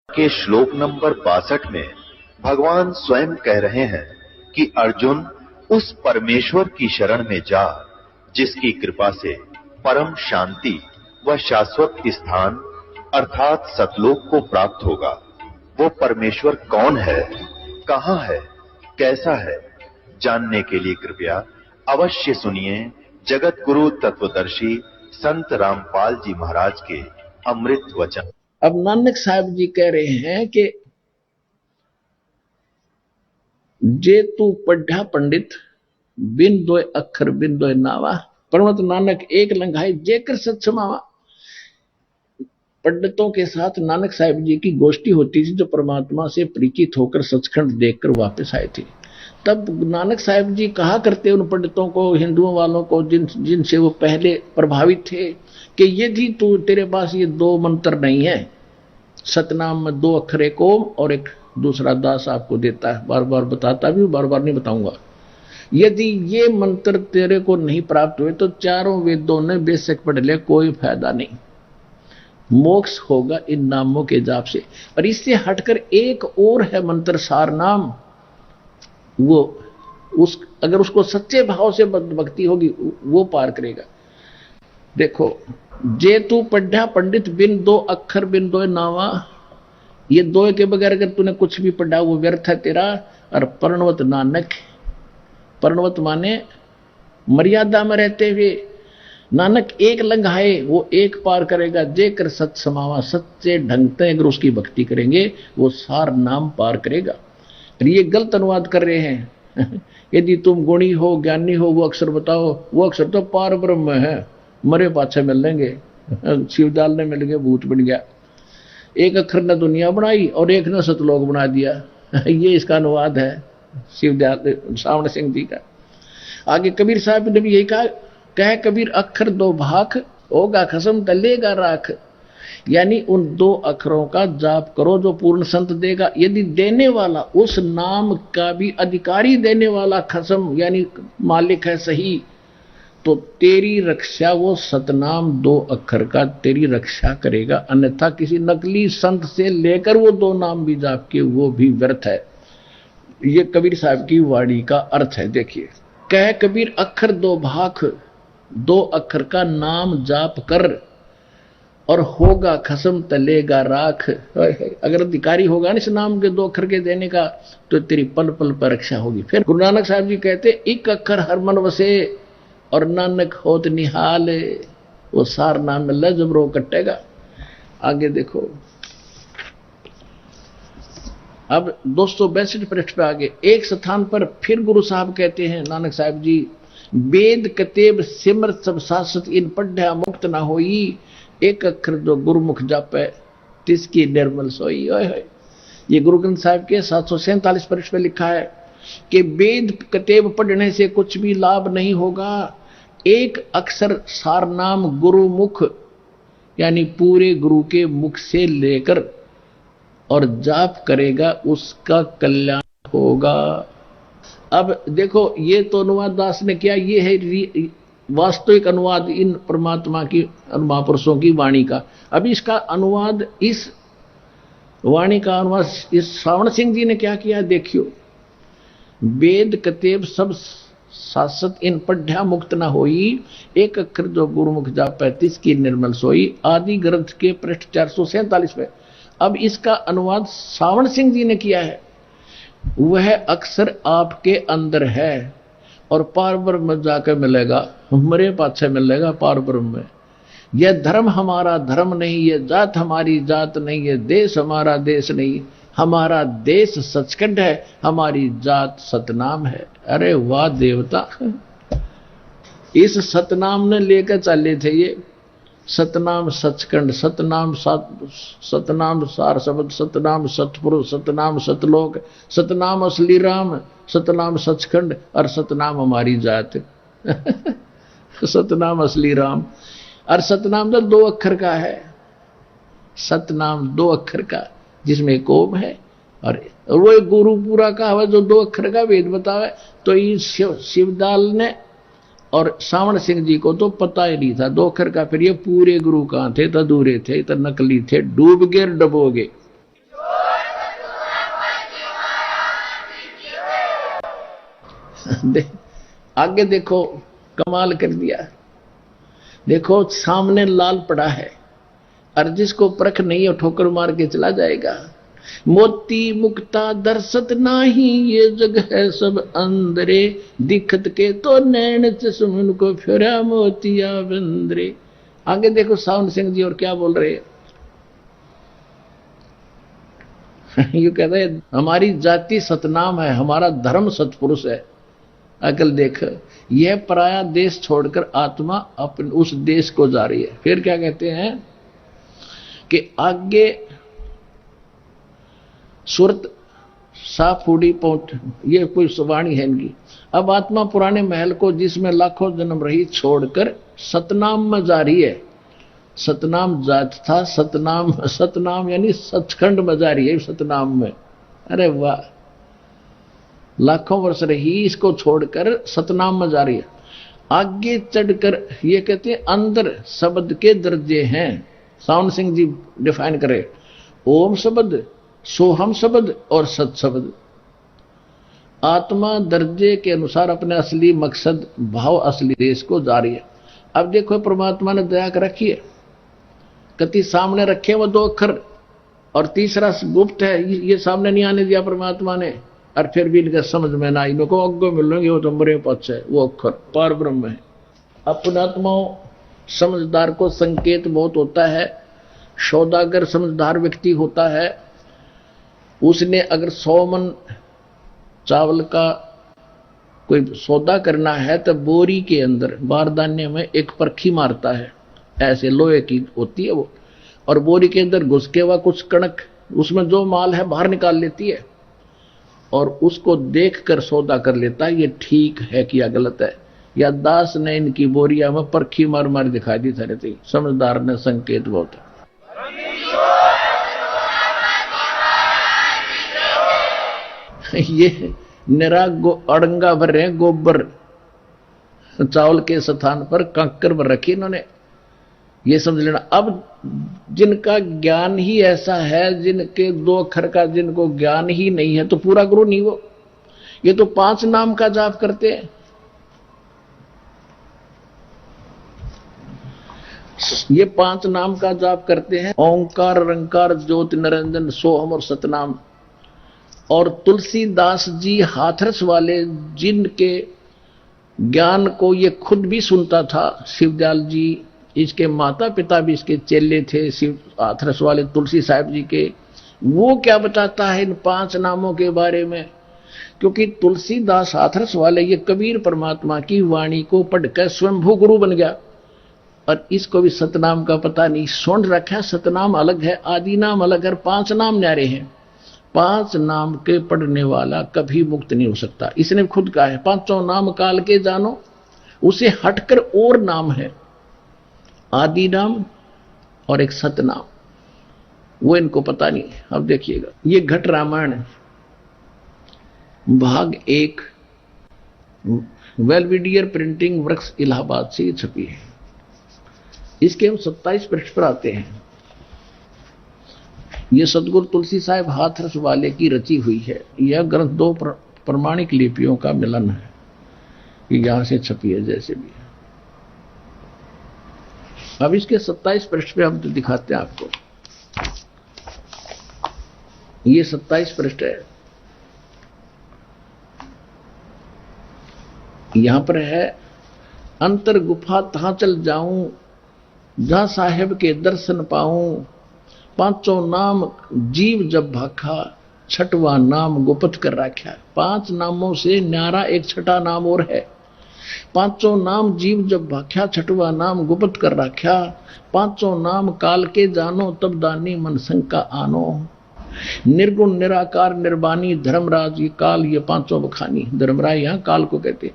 के श्लोक नंबर 62 में भगवान स्वयं कह रहे हैं कि अर्जुन उस परमेश्वर की शरण में जा जिसकी कृपा से परम शांति व शाश्वत स्थान अर्थात सतलोक को प्राप्त होगा। वो परमेश्वर कौन है, कहां है, कैसा है, जानने के लिए कृपया अवश्य सुनिए जगत गुरु तत्वदर्शी संत रामपाल जी महाराज के अमृत वचन। अब नानक साहब जी कह रहे हैं कि जे तू पढ़ा पंडित बिन दोय अक्षर बिन दोय नावा, परमत नानक एक लंघाई जेकर सत समावा। पंडितों के साथ नानक साहब जी की गोष्ठी होती थी जो परमात्मा से परिचित होकर सचखंड देखकर वापस आए थे। तब नानक साहब जी कहा करते उन पंडितों को, हिंदुओं वालों को जिनसे वो पहले प्रभावित थे, कि यदि तू तेरे पास ये दो मंत्र नहीं है, सतनाम में दो अक्षर एक ओम और एक दूसरा दास आपको देता है, बार बार बताता भी, बार बार नहीं बताऊंगा, यदि ये मंत्र तेरे को नहीं प्राप्त हुए तो चारों वेदों ने बेशक पढ़ ले, कोई फायदा नहीं, मोक्ष होगा इन नामों के जाप से। और इससे हटकर एक और है मंत्र सार नाम, वो अगर उसको सच्चे भाव से भक्ति होगी वो पार करेगा। देखो, जे तू पढ़ा पंडित बिन दो अक्षर बिन दो नावा, ये दो के बगैर अगर तूने कुछ भी पढ़ा वो व्यर्थ है तेरा। और प्रणवत नानक, प्रणवत माने मर्यादा में रहते हुए, नानक एक लंघाए वो एक पार करेगा। जे कर सत समावा, सच्चे ढंग से अगर उसकी भक्ति करेंगे वो सार नाम पार करेगा। और ये गलत अनुवाद कर रहे हैं यदि तुम गुणी हो ज्ञानी हो वो अक्षर बताओ, वो अक्षर तो पार ब्रह्म है, मरे पाछे मिल लेंगे। शिवदाल ने मिल गए, भूत बन गया। एक अक्षर ने दुनिया बनाई और एक ने सतलोक बना दिया ये इसका अनुवाद है शिवदयाल सावण सिंह जी का। आगे कबीर साहब ने भी यही कहा, कह कबीर अक्षर दो भाख होगा खसम तलेगा राख। यानी उन दो अक्षरों का जाप करो जो पूर्ण संत देगा। यदि देने वाला उस नाम का भी अधिकारी देने वाला खसम यानी मालिक है सही, तो तेरी रक्षा वो सतनाम दो अक्षर का तेरी रक्षा करेगा। अन्यथा किसी नकली संत से लेकर वो दो नाम भी जाप के वो भी व्यर्थ है। ये कबीर साहब की वाणी का अर्थ है। देखिए, कह कबीर अक्षर दो भाख, दो अक्षर का नाम जाप कर और होगा खसम तलेगा राख। अगर अधिकारी होगा ना इस नाम के दो अक्षर के देने का तो तेरी पल पल पर रक्षा होगी। फिर गुरु नानक साहब जी कहते, एक अक्षर हर मन वसे और नानक होत निहाल, वो सार नाम मिल जब रो कटेगा। आगे देखो, अब 262 पृष्ठ पे आगे एक स्थान पर फिर गुरु साहब कहते हैं नानक साहब जी, वेद कतेब सिमरत सब शाश्वत इन पढ़ा मुक्त ना होई, एक अक्षर जो गुरुमुख जापे तिसकी निर्मल सोई। ये गुरु ग्रंथ साहब के 747 पृष्ठ पे लिखा है कि वेद कतेब पढ़ने से कुछ भी लाभ नहीं होगा। एक अक्षर सार नाम गुरुमुख यानी पूरे गुरु के मुख से लेकर और जाप करेगा, उसका कल्याण होगा। अब देखो, ये तो अनुवाद दास ने किया, ये है वास्तविक अनुवाद इन परमात्मा की महापुरुषों की वाणी का। अभी इसका अनुवाद, इस वाणी का अनुवाद इस सावण सिंह जी ने क्या किया देखियो, वेद कतेब सब शाश्वत इन पढ़ा मुक्त न होई, एक अक्षर जो गुरुमुख जापै तिसकी निर्मल सोई। आदि ग्रंथ के पृष्ठ 447 पे। अब इसका अनुवाद सावण सिंह जी ने किया है। वह अक्षर आपके अंदर है और पार ब्रह्म में जाकर मिलेगा, मरे पाछे मिलेगा पार ब्रह्म में। यह धर्म हमारा धर्म नहीं, यह जात हमारी जात नहीं, यह देश हमारा देश नहीं, हमारा देश सचखंड है, हमारी जात सतनाम है। अरे वाह देवता, इस सतनाम ने लेकर चले थे ये। सतनाम सचखंड, सतनाम सतनाम सार शब्द, सतनाम सतपुरुष, सतनाम सतलोक, सतनाम असली राम, सतनाम सचखंड और सतनाम हमारी जात सतनाम असली राम। और सतनाम तो दो अक्षर का है, सतनाम दो अक्षर का जिसमें एक ओम है और वो गुरु पूरा का है जो दो अक्षर का वेद बतावे। तो ये शिवदाल ने और सावण सिंह जी को तो पता ही नहीं था दो अक्षर का। फिर ये पूरे गुरु कहां थे, तो अधूरे थे, तो नकली थे, डूब गए डबोगे। आगे देखो, कमाल कर दिया। देखो सामने लाल पड़ा है और जिसको परख नहीं है ठोकर मार के चला जाएगा। मोती मुक्ता दर्शत नाही, ये जग है सब अंदरे, दिखत के तो नैन चश्मन को फिरा मोतिया बंदरे। आगे देखो सावन सिंह जी और क्या बोल रहे हैं। ये कहते हैं हमारी जाति सतनाम है, हमारा धर्म सतपुरुष है। अकल देख, यह पराया देश छोड़कर आत्मा अपने उस देश को जा रही है। फिर क्या कहते हैं कि आगे सुरत साफूडी पहुंच, ये कोई वाणी है इनकी। अब आत्मा पुराने महल को जिसमें लाखों जन्म रही छोड़कर सतनाम में जा रही है। सतनाम जात था, सतनाम यानी सचखंड में जा रही है सतनाम में। अरे वाह, लाखों वर्ष रही, इसको छोड़कर सतनाम में जा रही है। आगे चढ़कर ये कहते हैं अंदर शब्द के दर्जे हैं। सावन सिंह जी डिफाइन करे, ओम शब्द, सोहम शब्द और सत शब्द। आत्मा दर्जे के अनुसार अपने असली मकसद भाव असली देश को जा रही है। अब देखो परमात्मा ने दया कर रखी है, कति सामने रखे वो 2 अक्षर और तीसरा गुप्त है, ये सामने नहीं आने दिया परमात्मा ने। और फिर भी इनका समझ में ना आई, इनको अग्गो मिलेंगे वो तो मरे पक्ष है, वो अक्षर पार ब्रह्म है। अपनात्माओं समझदार को संकेत बहुत होता है। सौदागर समझदार व्यक्ति होता है, उसने अगर 100 मन चावल का कोई सौदा करना है तो बोरी के अंदर बारदाने में एक परखी मारता है, ऐसे लोहे की होती है वो, और बोरी के अंदर घुस के वह कुछ कणक उसमें जो माल है बाहर निकाल लेती है और उसको देखकर सौदा कर लेता है, ये ठीक है कि या गलत है। या दास ने इनकी बोरिया में परखी मार मार दिखाई दी सारे थी। समझदार ने संकेत बहुत है। ये निरा अड़ंगा भर रहे हैं, गोबर चावल के स्थान पर कंकर भर रखी इन्होंने, ये समझ लेना। अब जिनका ज्ञान ही ऐसा है, जिनके 2 अक्षर का जिनको ज्ञान ही नहीं है, तो पूरा गुरु नहीं वो। ये तो 5 नाम का जाप करते हैं। ये 5 नाम का जाप करते हैं, ओंकार, रंकार, ज्योति, निरंजन, सोहम और सतनाम। और तुलसीदास जी हाथरस वाले, जिनके ज्ञान को ये खुद भी सुनता था, शिवदयाल जी, इसके माता पिता भी इसके चेले थे, शिव हाथरस वाले तुलसी साहब जी के। वो क्या बताता है इन 5 नामों के बारे में, क्योंकि तुलसीदास हाथरस वाले ये कबीर परमात्मा की वाणी को पढ़कर स्वयंभू गुरु बन गया। और इसको भी सतनाम का पता नहीं, सुन रखा सतनाम अलग है, आदि नाम अलग है, 5 नाम न्यारे हैं। 5 नाम के पढ़ने वाला कभी मुक्त नहीं हो सकता। इसने खुद कहा है, 5 नाम काल के जानो, उसे हटकर और नाम है, आदि नाम और एक सतनाम, वो इनको पता नहीं है। अब देखिएगा, ये घट रामायण भाग 1 वेलविडियर प्रिंटिंग वर्क्स इलाहाबाद से छपी है। इसके हम 27 पृष्ठ पर आते हैं। यह सदगुरु तुलसी साहब हाथरस वाले की रची हुई है। यह ग्रंथ 2 प्रमाणिक लिपियों का मिलन है, यहां से छपी है जैसे भी। अब इसके 27 पृष्ठ पे हम तो दिखाते हैं आपको। ये 27 पृष्ठ है। यहां पर है, अंतर गुफा तहां चल जाऊं, जहां साहेब के दर्शन पाऊं, 5 नाम जीव जब भाखा, 6वां नाम गुप्त कर रखा। 5 नामों से न्यारा एक 6ठा नाम और है। 5 नाम जीव जब भाख्या, 6वां नाम गुप्त कर रखा। 5 नाम काल के जानो, तब दानी मन शंका आनो। निर्गुण निराकार निर्वाणी धर्मराज, ये काल, ये 5 बखानी। धर्मराज यहां काल को कहते।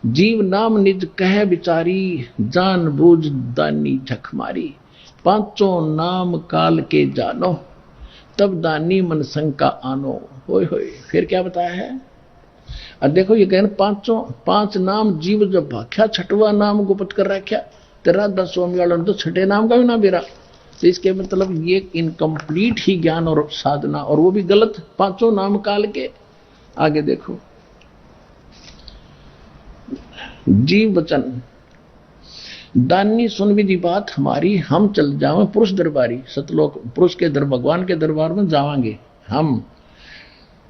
जीव नाम निज कह विचारी, जान बूझ दानी झकमारी। 5 नाम काल के जानो, तब दानी मन शंका आनो। होय होय। फिर क्या बताया है? और देखो ये कहना, 5 नाम जीव जब भाख्या, 6वां नाम गुप्त कर रखा। तेरा 10 स्वामी वाला तो 6ठे नाम का भी ना बेरा। तो इसके मतलब ये इनकम्प्लीट ही ज्ञान और साधना, और वो भी गलत। 5 नाम काल के। आगे देखो, जीव वचन दानी सुन विधि बात हमारी, हम चल जावे पुरुष दरबारी। सतलोक पुरुष के भगवान के दरबार में जावांगे हम।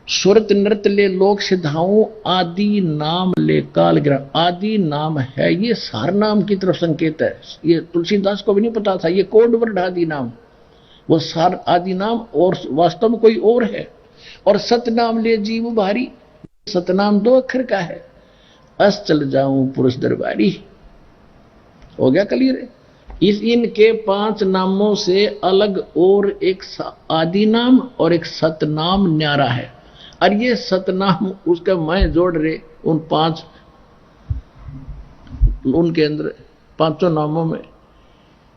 सुरत नृत्य ले लोक सिद्धाऊं, आदि नाम ले काल गिरा। आदि नाम है, ये सार नाम की तरफ संकेत है। ये तुलसीदास को भी नहीं पता था, ये कोड वर्ड आदि नाम, वो सार आदि नाम और वास्तव में कोई और है। और सतनाम ले जीव भारी, सतनाम 2 अक्षर का है। अस चल जाऊं पुरुष दरबारी, हो गया क्लियर। इस इनके 5 नामों से अलग और एक आदि नाम और एक सतनाम न्यारा है। और ये सतनाम उसका मैं जोड़ रहे उन 5 उनके अंदर 5 नामों में,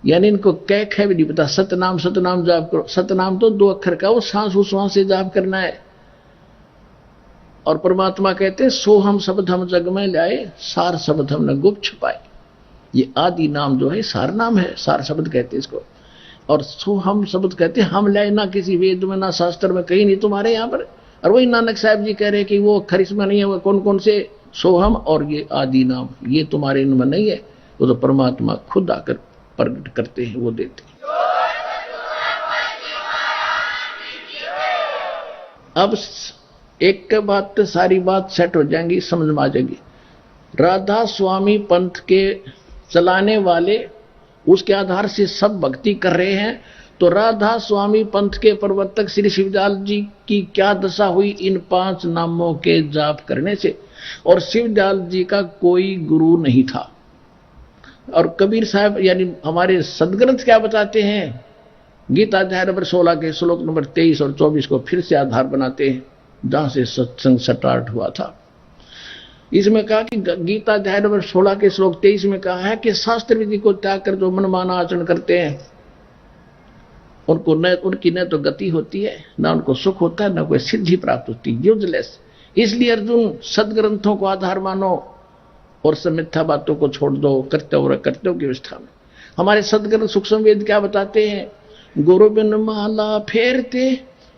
यानी इनको कह भी नहीं पता। सतनाम सतनाम जाप करो, सतनाम तो 2 अक्षर का, वो सांस उश्वास से जाप करना है। और परमात्मा कहते हैं सो हम शब्द हम जग में लाए, सार शब्द हम न गुप्त छुपाए। ये आदि नाम जो है सार नाम है, सार शब्द कहते हैं इसको। और सो हम शब्द कहते हैं हम लाए, ना किसी वेद में ना शास्त्र में, कहीं नहीं तुम्हारे यहाँ पर। और वही नानक साहब जी कह रहे हैं कि वो अक्षर इसमें नहीं है, वो कौन कौन से सोहम और ये आदि नाम, ये तुम्हारे इनमें नहीं है। वो तो परमात्मा खुद आकर प्रकट करते हैं, वो देते हैं। अब एक के बाद तो सारी बात सेट हो जाएंगी, समझ में आ जाएगी। राधा स्वामी पंथ के चलाने वाले उसके आधार से सब भक्ति कर रहे हैं। तो राधा स्वामी पंथ के प्रवर्तक श्री शिवदयाल जी की क्या दशा हुई इन 5 नामों के जाप करने से। और शिवदयाल जी का कोई गुरु नहीं था। और कबीर साहब यानी हमारे सदग्रंथ क्या बताते हैं, गीता अध्याय नंबर 16 के श्लोक नंबर 23 और 24 को फिर से आधार बनाते हैं, जहां से सत्संग स्टार्ट हुआ था। इसमें कहा कि गीता अध्याय नंबर 16 के श्लोक 23 में कहा है कि शास्त्र विधि को त्याग कर जो मनमाना आचरण करते हैं उनकी न तो गति होती है, ना उनको सुख होता है, ना कोई सिद्धि प्राप्त होती, यूजलेस। इसलिए अर्जुन सदग्रंथों को आधार मानो और सब मिथ्या बातों को छोड़ दो, कर्तव्य की अवस्था में। हमारे सदग्रंथ सूक्ष्म वेद क्या बताते हैं, गुरु बिन माला फेरते,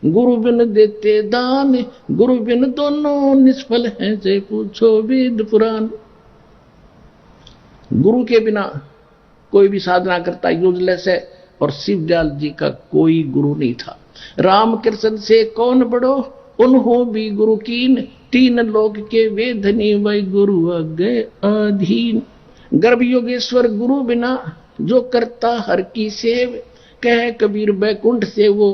गुरु बिन देते दान, गुरु बिन दोनों निष्फल हैं, जय पूछो वेद पुराण। गुरु के बिना कोई भी साधना करता यूजलेस है। और शिवदयाल जी का कोई गुरु नहीं था। रामकृष्ण से कौन बड़ो, उन्हों भी गुरु कीन, 3 लोक के वेधनी वही गुरु अगे अधीन। गर्भ योगेश्वर गुरु बिना जो करता हर की सेव, कह कबीर बैकुंठ से वो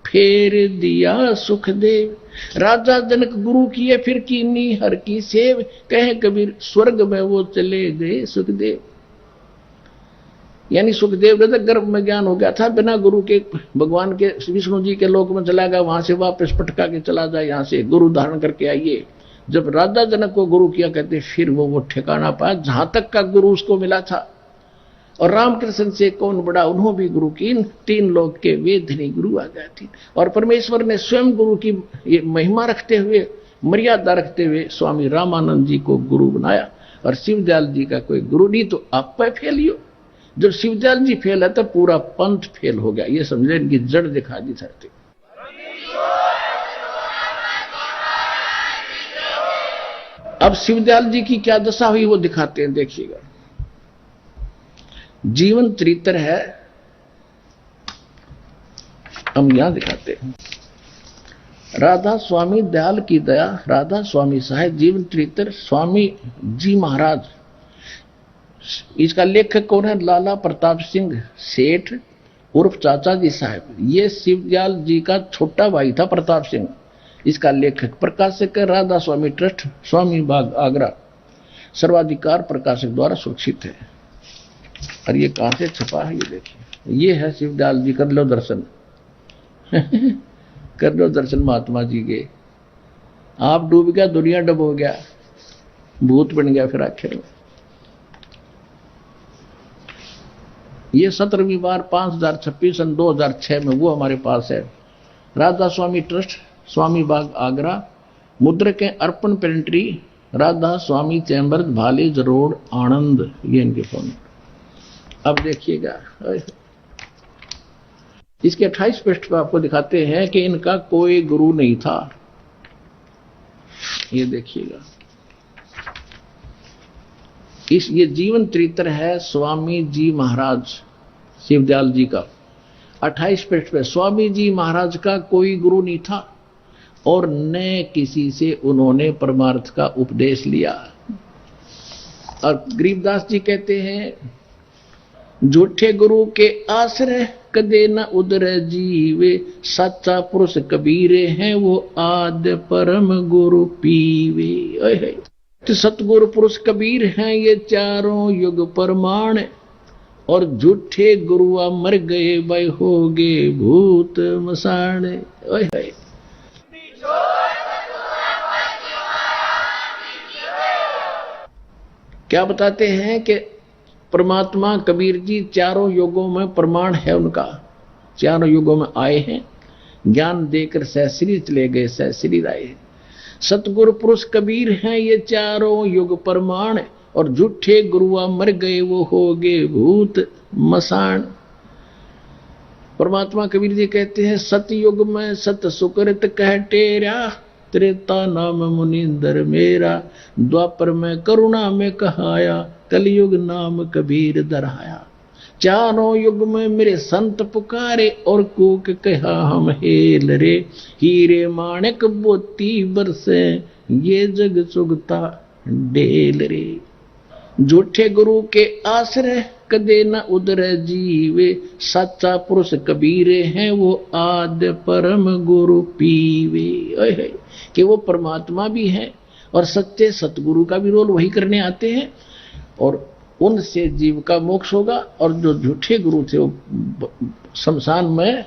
फेर दिया सुखदेव। राजा जनक गुरु किए फिर कीनी हर की सेव, कह कबीर स्वर्ग में वो चले गए सुखदेव। यानी सुखदेव ने गर्भ में ज्ञान हो गया था, बिना गुरु के भगवान के विष्णु जी के लोक में चला गया, वहां से वापस पटका के चला जाए, यहां से गुरु धारण करके आइए। जब राजा जनक को गुरु किया कहते फिर वो ठिकाना पाया जहां तक का गुरु उसको मिला था। और रामकृष्ण से कौन बड़ा, उन्हों भी गुरु कीन, 3 लोक के वेधनी गुरु आ गए थे। और परमेश्वर ने स्वयं गुरु की ये महिमा रखते हुए, मर्यादा रखते हुए स्वामी रामानंद जी को गुरु बनाया। और शिवदयाल जी का कोई गुरु नहीं, तो आप पे फेल ही हो। जब शिवदयाल जी फेल है तो पूरा पंथ फेल हो गया, ये समझे, इनकी जड़ दिखा दी धरती। अब शिवदयाल जी की क्या दशा हुई वो दिखाते हैं, देखिएगा। जीवन चरित्र है, हम यहां दिखाते हैं। राधा स्वामी दयाल की दया, राधा स्वामी साहेब जीवन चरित्र स्वामी जी महाराज। इसका लेखक कौन है, लाला प्रताप सिंह सेठ उर्फ चाचा जी साहब। ये शिवदयाल जी का छोटा भाई था प्रताप सिंह। इसका लेखक प्रकाशक है राधा स्वामी ट्रस्ट, स्वामी बाग आगरा। सर्वाधिकार प्रकाशक द्वारा सुरक्षित है। और ये कहां से छपा है, ये देखिए, ये है शिवदयाल जी। कर लो दर्शन कर लो दर्शन महात्मा जी के। आप डूब गया, दुनिया डूब गया, भूत बन गया फिर आखिर में। ये 17वीं बार 5026 सन 2006 में वो हमारे पास है। राधा स्वामी ट्रस्ट, स्वामी बाग आगरा। मुद्रक है अर्पण पेंट्री, राधा स्वामी चैम्बर, भालेज रोड, आनंद। ये इनके फोन। अब देखिएगा, इसके 28 पृष्ठ पर आपको दिखाते हैं कि इनका कोई गुरु नहीं था। ये देखिएगा, ये जीवन चरित्र है स्वामी जी महाराज शिवदयाल जी का। 28 पृष्ठ पे स्वामी जी महाराज का कोई गुरु नहीं था और न किसी से उन्होंने परमार्थ का उपदेश लिया। और गरीबदास जी कहते हैं झूठे गुरु के आश्रय कदे न उदर जीवे, सच्चा पुरुष कबीरे हैं वो आद्य परम गुरु पीवे। सतगुरु पुरुष कबीर हैं ये चारों युग प्रमाण, और झूठे गुरुआ मर गए भाई हो गए भूत मसाण। क्या बताते हैं कि परमात्मा कबीर जी चारों युगों में प्रमाण है उनका, चारों युगों में आए हैं, ज्ञान देकर सहश्री चले गए सहश्री आए। सतगुरु पुरुष कबीर हैं ये चारों युग प्रमाण, और झूठे गुरुआ मर गए वो हो गए भूत मसान। परमात्मा कबीर जी कहते हैं सतयुग में सत सुकृत कह टेरा, त्रेता नाम मुनिंदर मेरा, द्वापर में करुणा में कहाया, कलयुग नाम कबीर दरहाया। चारों युग में मेरे संत पुकारे, और कूक कहा हम हेल रे, हीरे माणिक मोती बरसे ये जग चुगता डेल रे। झूठे गुरु के आश्रय कदे न उदर जीवे, सच्चा पुरुष कबीरे हैं वो आद्य परम गुरु पीवे। कि वो परमात्मा भी है और सच्चे सतगुरु का भी रोल वही करने आते हैं, और उनसे जीव का मोक्ष होगा। और जो झूठे गुरु थे वो शमशान में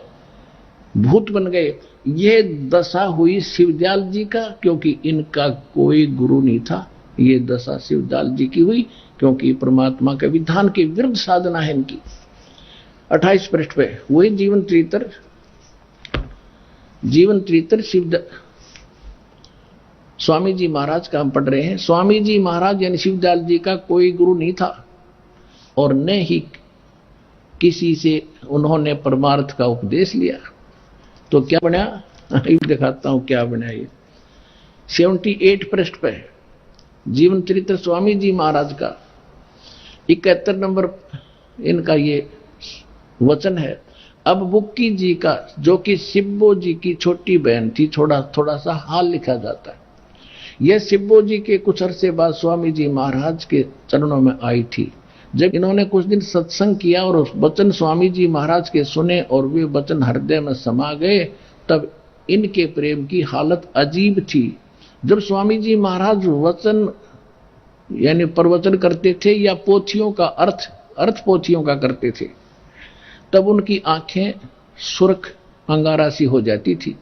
भूत बन गए। ये दशा हुई शिवदयाल जी का, क्योंकि इनका कोई गुरु नहीं था। ये दशा शिवदयाल जी की हुई क्योंकि परमात्मा के विधान के विरुद्ध साधना है इनकी। 28 पृष्ठ पे वही जीवन चरित्र शिव स्वामी जी महाराज का हम पढ़ रहे हैं। स्वामी जी महाराज यानी शिवदयाल जी का कोई गुरु नहीं था और न ही किसी से उन्होंने परमार्थ का उपदेश लिया। तो क्या बना, दिखाता हूं क्या बना। ये 78 पृष्ठ पे जीवन चरित्र स्वामी जी महाराज का 71 नंबर इनका ये वचन है। अब बुक्की जी का, जो कि सिब्बो जी की छोटी बहन थी, थोड़ा सा हाल लिखा जाता है। यह सिब्बो जी के कुछ अरसे बाद स्वामी जी महाराज के चरणों में आई थी। जब इन्होंने कुछ दिन सत्संग किया और उस वचन स्वामी जी महाराज के सुने और वे वचन हृदय में समा गए, तब इनके प्रेम की हालत अजीब थी। जब स्वामी जी महाराज वचन यानी प्रवचन करते थे या पोथियों का अर्थ पोथियों का करते थे, तब उनकी आंखें सुर्ख अंगारा सी हो जाती थी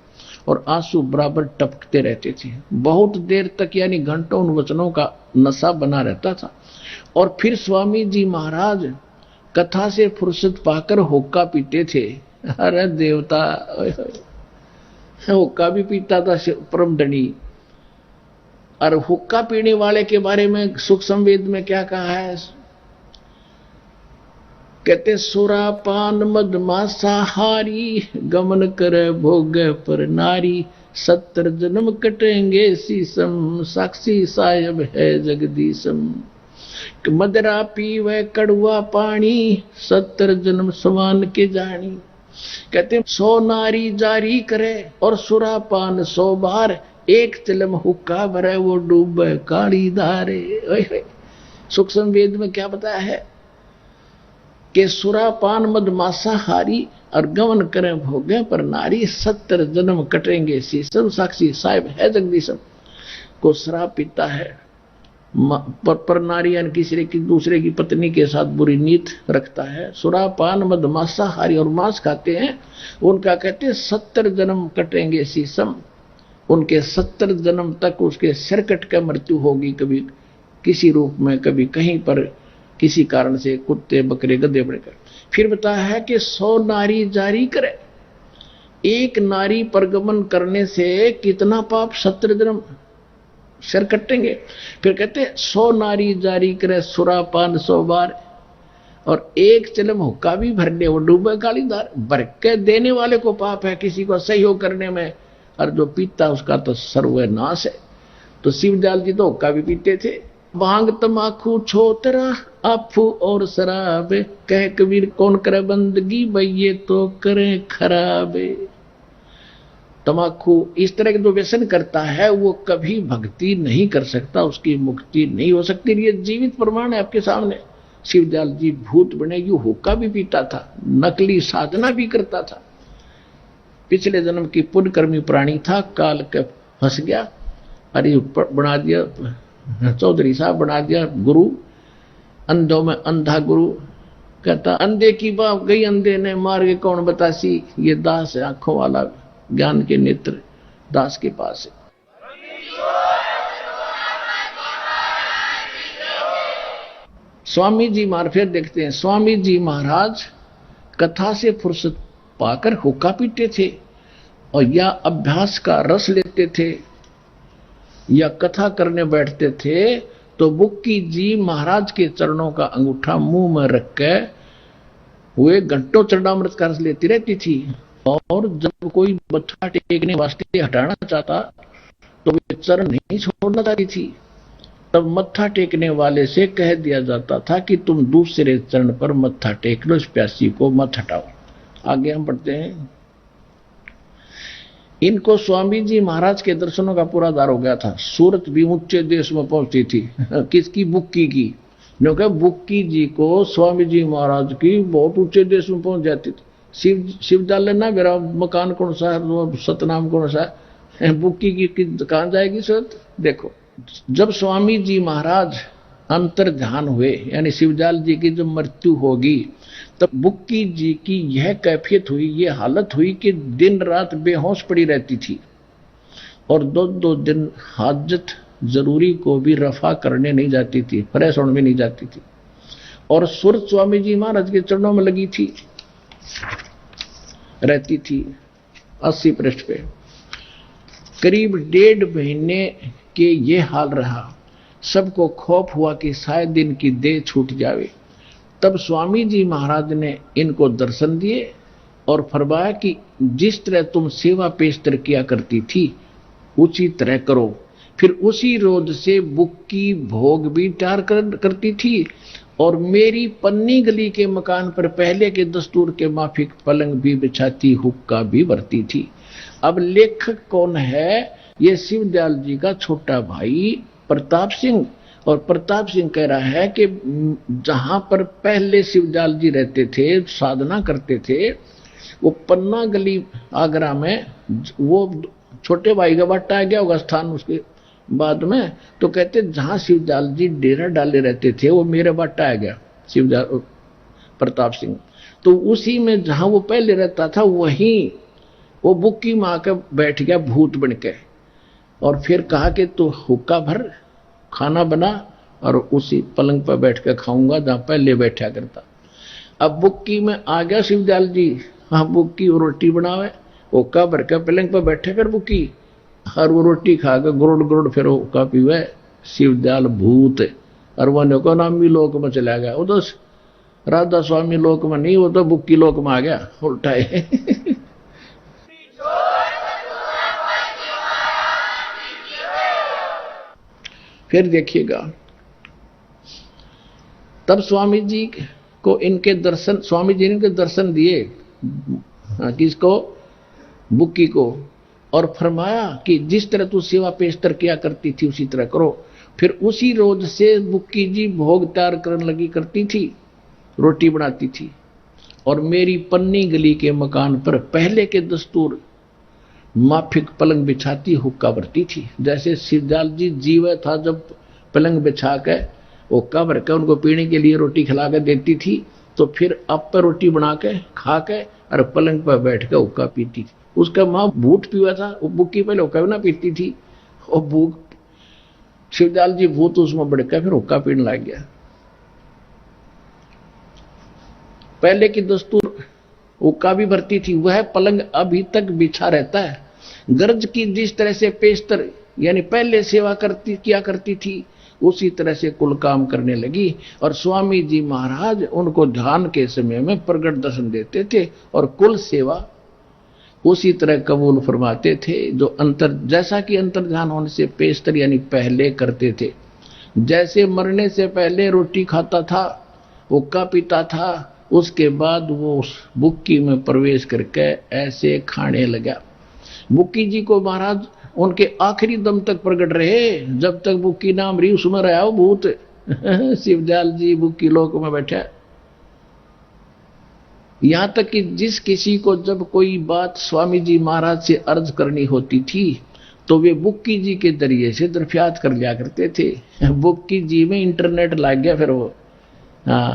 और आंसू बराबर टपकते रहते थे। बहुत देर तक यानी घंटों उन वचनों का नशा बना रहता था। और फिर स्वामी जी महाराज कथा से फुर्सत पाकर हुक्का पीते थे। अरे देवता, हुक्का भी पीता था परम धनी। और हुक्का पीने वाले के बारे में सुख संवेद में क्या कहा है, कहते सुरापान मद मांसाहारी, गमन करे भोग पर नारी, 70 जन्म कटेंगे शीशम, साक्षी सायब है जगदीशम। मदरा पीवे कड़ुआ पानी, 70 जन्म समान के जानी। कहते 100 नारी जारी करे और सुरापान 100 बार, एक चिलम हुक्का भरे वो डूबे काली धारे। सुख संवेद में क्या बताया है कि सुरापान मद मांसाहारी और गमन करें भोगे पर नारी, 70 जन्म कटेंगे शीशम, साक्षी साहिब है जगदीशम। को शराब पीता है पर नारी यानी किसी की दूसरे की पत्नी के साथ बुरी नीत रखता है, सुरापान मद मांसाहारी और मांस खाते हैं, उनका कहते 70 जन्म कटेंगे शीशम। उनके 70 जन्म तक उसके सिर कट कर मृत्यु होगी, कभी किसी रूप में, कभी कहीं पर किसी कारण से, कुत्ते बकरे गधे बढ़कर। फिर बताया है कि 100 नारी जारी करे, एक नारी परगमन करने से कितना पाप, 70 जन्म सिर कटेंगे। फिर कहते 100 नारी जारी करे सुरापान 100 बार, और एक चिलम हुक्का भी भरने वो डूबे कालीदार। भर के देने वाले को पाप है, किसी को सहयोग करने में, और जो पीता उसका तो सर्वनाश है। तो शिवदयाल जी तो हुक्का भी पीते थे भांग तमाकू छोतरा आफू और शराब, कह कबीर कौन करे बंदगी भाई ये तो करे खराब। तमाकू इस तरह के जो व्यसन करता है वो कभी भक्ति नहीं कर सकता, उसकी मुक्ति नहीं हो सकती। ये जीवित प्रमाण है आपके सामने। शिवदयाल जी भूत बने, यू हुक्का भी पीता था, नकली साधना भी करता था, पिछले जन्म की पुण्यकर्मी प्राणी था, काल के फंस गया, अरे बना दिया चौधरी साहब, बना दिया गुरु, अंधों में अंधा गुरु। कहता अंधे की बात गई अंधे ने मार के कौन बतासी, ये दास है आंखों वाला, ज्ञान के नेत्र दास के पास है। स्वामी जी महाराज फिर देखते हैं, स्वामी जी महाराज कथा से फुर्सत पाकर हुक्का पीते थे और या अभ्यास का रस लेते थे या कथा करने बैठते थे तो बुक्की जी महाराज के चरणों का अंगूठा मुंह में रख के वे घंटों चरणामृत का रस लेती रहती थी। और जब कोई मत्था टेकने वास्ते हटाना चाहता तो वे चरण नहीं छोड़ना चाहती थी, तब मत्था टेकने वाले से कह दिया जाता था कि तुम दूसरे चरण पर मत्था टेक लो, इस प्यासी को मत हटाओ। आगे हम पढ़ते हैं। इनको स्वामी जी महाराज के दर्शनों का पूरा दार हो गया था। सूरत भी ऊंचे देश में पहुंचती थी। किसकी? बुक्की की। क्योंकि बुक्की जी को स्वामी जी महाराज की बहुत ऊंचे देश में पहुंच जाती थी। शिवदयाल ना मेरा मकान कौन सा है, सतनाम कौन सा है, बुक्की की कहां जाएगी सूरत। देखो, जब स्वामी जी महाराज अंतर ध्यान हुए, यानी शिवदयाल जी की जब मृत्यु होगी, तब बुक्की जी की यह कैफियत हुई, यह हालत हुई कि दिन रात बेहोश पड़ी रहती थी और दो दिन हाजत जरूरी को भी रफा करने नहीं जाती थी, फ्रेश होने में नहीं जाती थी। और सुरत स्वामी जी महाराज के चरणों में लगी थी, रहती थी। 80 पृष्ठ पे करीब 1.5 महीने के ये हाल रहा। सबको खौफ हुआ कि शायद इनकी देह छूट जावे। तब स्वामी जी महाराज ने इनको दर्शन दिए और फरमाया कि जिस तरह तुम सेवा पेशतर किया करती थी उसी तरह करो। फिर उसी रोज से बुक्की भोग भी तैयार करती थी और मेरी पन्नी गली के मकान पर पहले के दस्तूर के माफिक पलंग भी बिछाती, हुक्का भी भरती थी। अब लेखक कौन है? ये शिवदयाल जी का छोटा भाई प्रताप सिंह। और प्रताप सिंह कह रहा है कि जहां पर पहले शिवदयाल जी रहते थे, साधना करते थे, वो पन्ना गली आगरा में, वो छोटे भाई का बट्टा आ गया होगा स्थान उसके बाद में, तो कहते जहां शिवदयाल जी डेरा डाले रहते थे वो मेरे बट्टा आ गया शिवदयाल प्रताप सिंह। तो उसी में जहां वो पहले रहता था वहीं वो बुक्की में आकर बैठ गया भूत बन के, और फिर कहा कि तू हुक्का भर, खाना बना और उसी पलंग पर बैठ कर खाऊंगा जहां पहले बैठा करता। अब बुक्की में आ गया शिवदयाल जी, हाँ बुक्की रोटी बनावे, हुक्का भर के पलंग पर बैठे कर बुक्की, और वो रोटी खाकर गुरुड़ गुरुड़ फिर हुक्का पीवे शिवदयाल भूत। और वो को नाम भी लोक में चला गया। वो तो राधा स्वामी लोक में नहीं, वो तो बुक्की लोक में आ गया उल्टा है। फिर देखिएगा, तब स्वामी जी को इनके दर्शन, स्वामी जी ने इनके दर्शन दिए, किसको? बुक्की को, और फरमाया कि जिस तरह तू सेवा पेशतर किया करती थी उसी तरह करो। फिर उसी रोज से बुक्की जी भोग तैयार करने लगी करती थी, रोटी बनाती थी और मेरी पन्नी गली के मकान पर पहले के दस्तूर माफिक पलंग बिछाती, हुक्का भरती थी। जैसे शिवदयाल जी जीव था, जब पलंग बिछा के हुक्का भर के उनको पीने के लिए रोटी खिला कर देती थी, तो फिर अब पर रोटी बना के खा के और पलंग पर बैठ के हुक्का पीती थी। उसका माँ भूत पीवा था, वो बुक्की पहले हुक्का भी ना पीती थी, और भूख शिवदयाल जी भूत उसमें बढ़ के फिर हुक्का पीने लग गया। पहले की दस्तूर हुक्का भी भरती थी, वह पलंग अभी तक बिछा रहता है। गर्ज की जिस तरह से पेशतर यानी पहले सेवा किया करती थी उसी तरह से कुल काम करने लगी। और स्वामी जी महाराज उनको ध्यान के समय में प्रगट दर्शन देते थे और कुल सेवा उसी तरह कबूल फरमाते थे, जो अंतर, जैसा कि अंतर ध्यान होने से पेशतर यानी पहले करते थे। जैसे मरने से पहले रोटी खाता था, हुक्का पीता था, उसके बाद वो उस बुक्की में प्रवेश करके ऐसे खाने लगा। बुक्की जी को महाराज उनके आखिरी दम तक प्रकट रहे, जब तक बुक्की नाम रही उसमें रहा वो भूत। शिवदयाल जी बुक्की लोक में बैठा। यहां तक कि जिस किसी को जब कोई बात स्वामी जी महाराज से अर्ज करनी होती थी तो वे बुक्की जी के जरिए से दरफियात कर लिया करते थे। बुक्की जी में इंटरनेट लग गया, फिर वो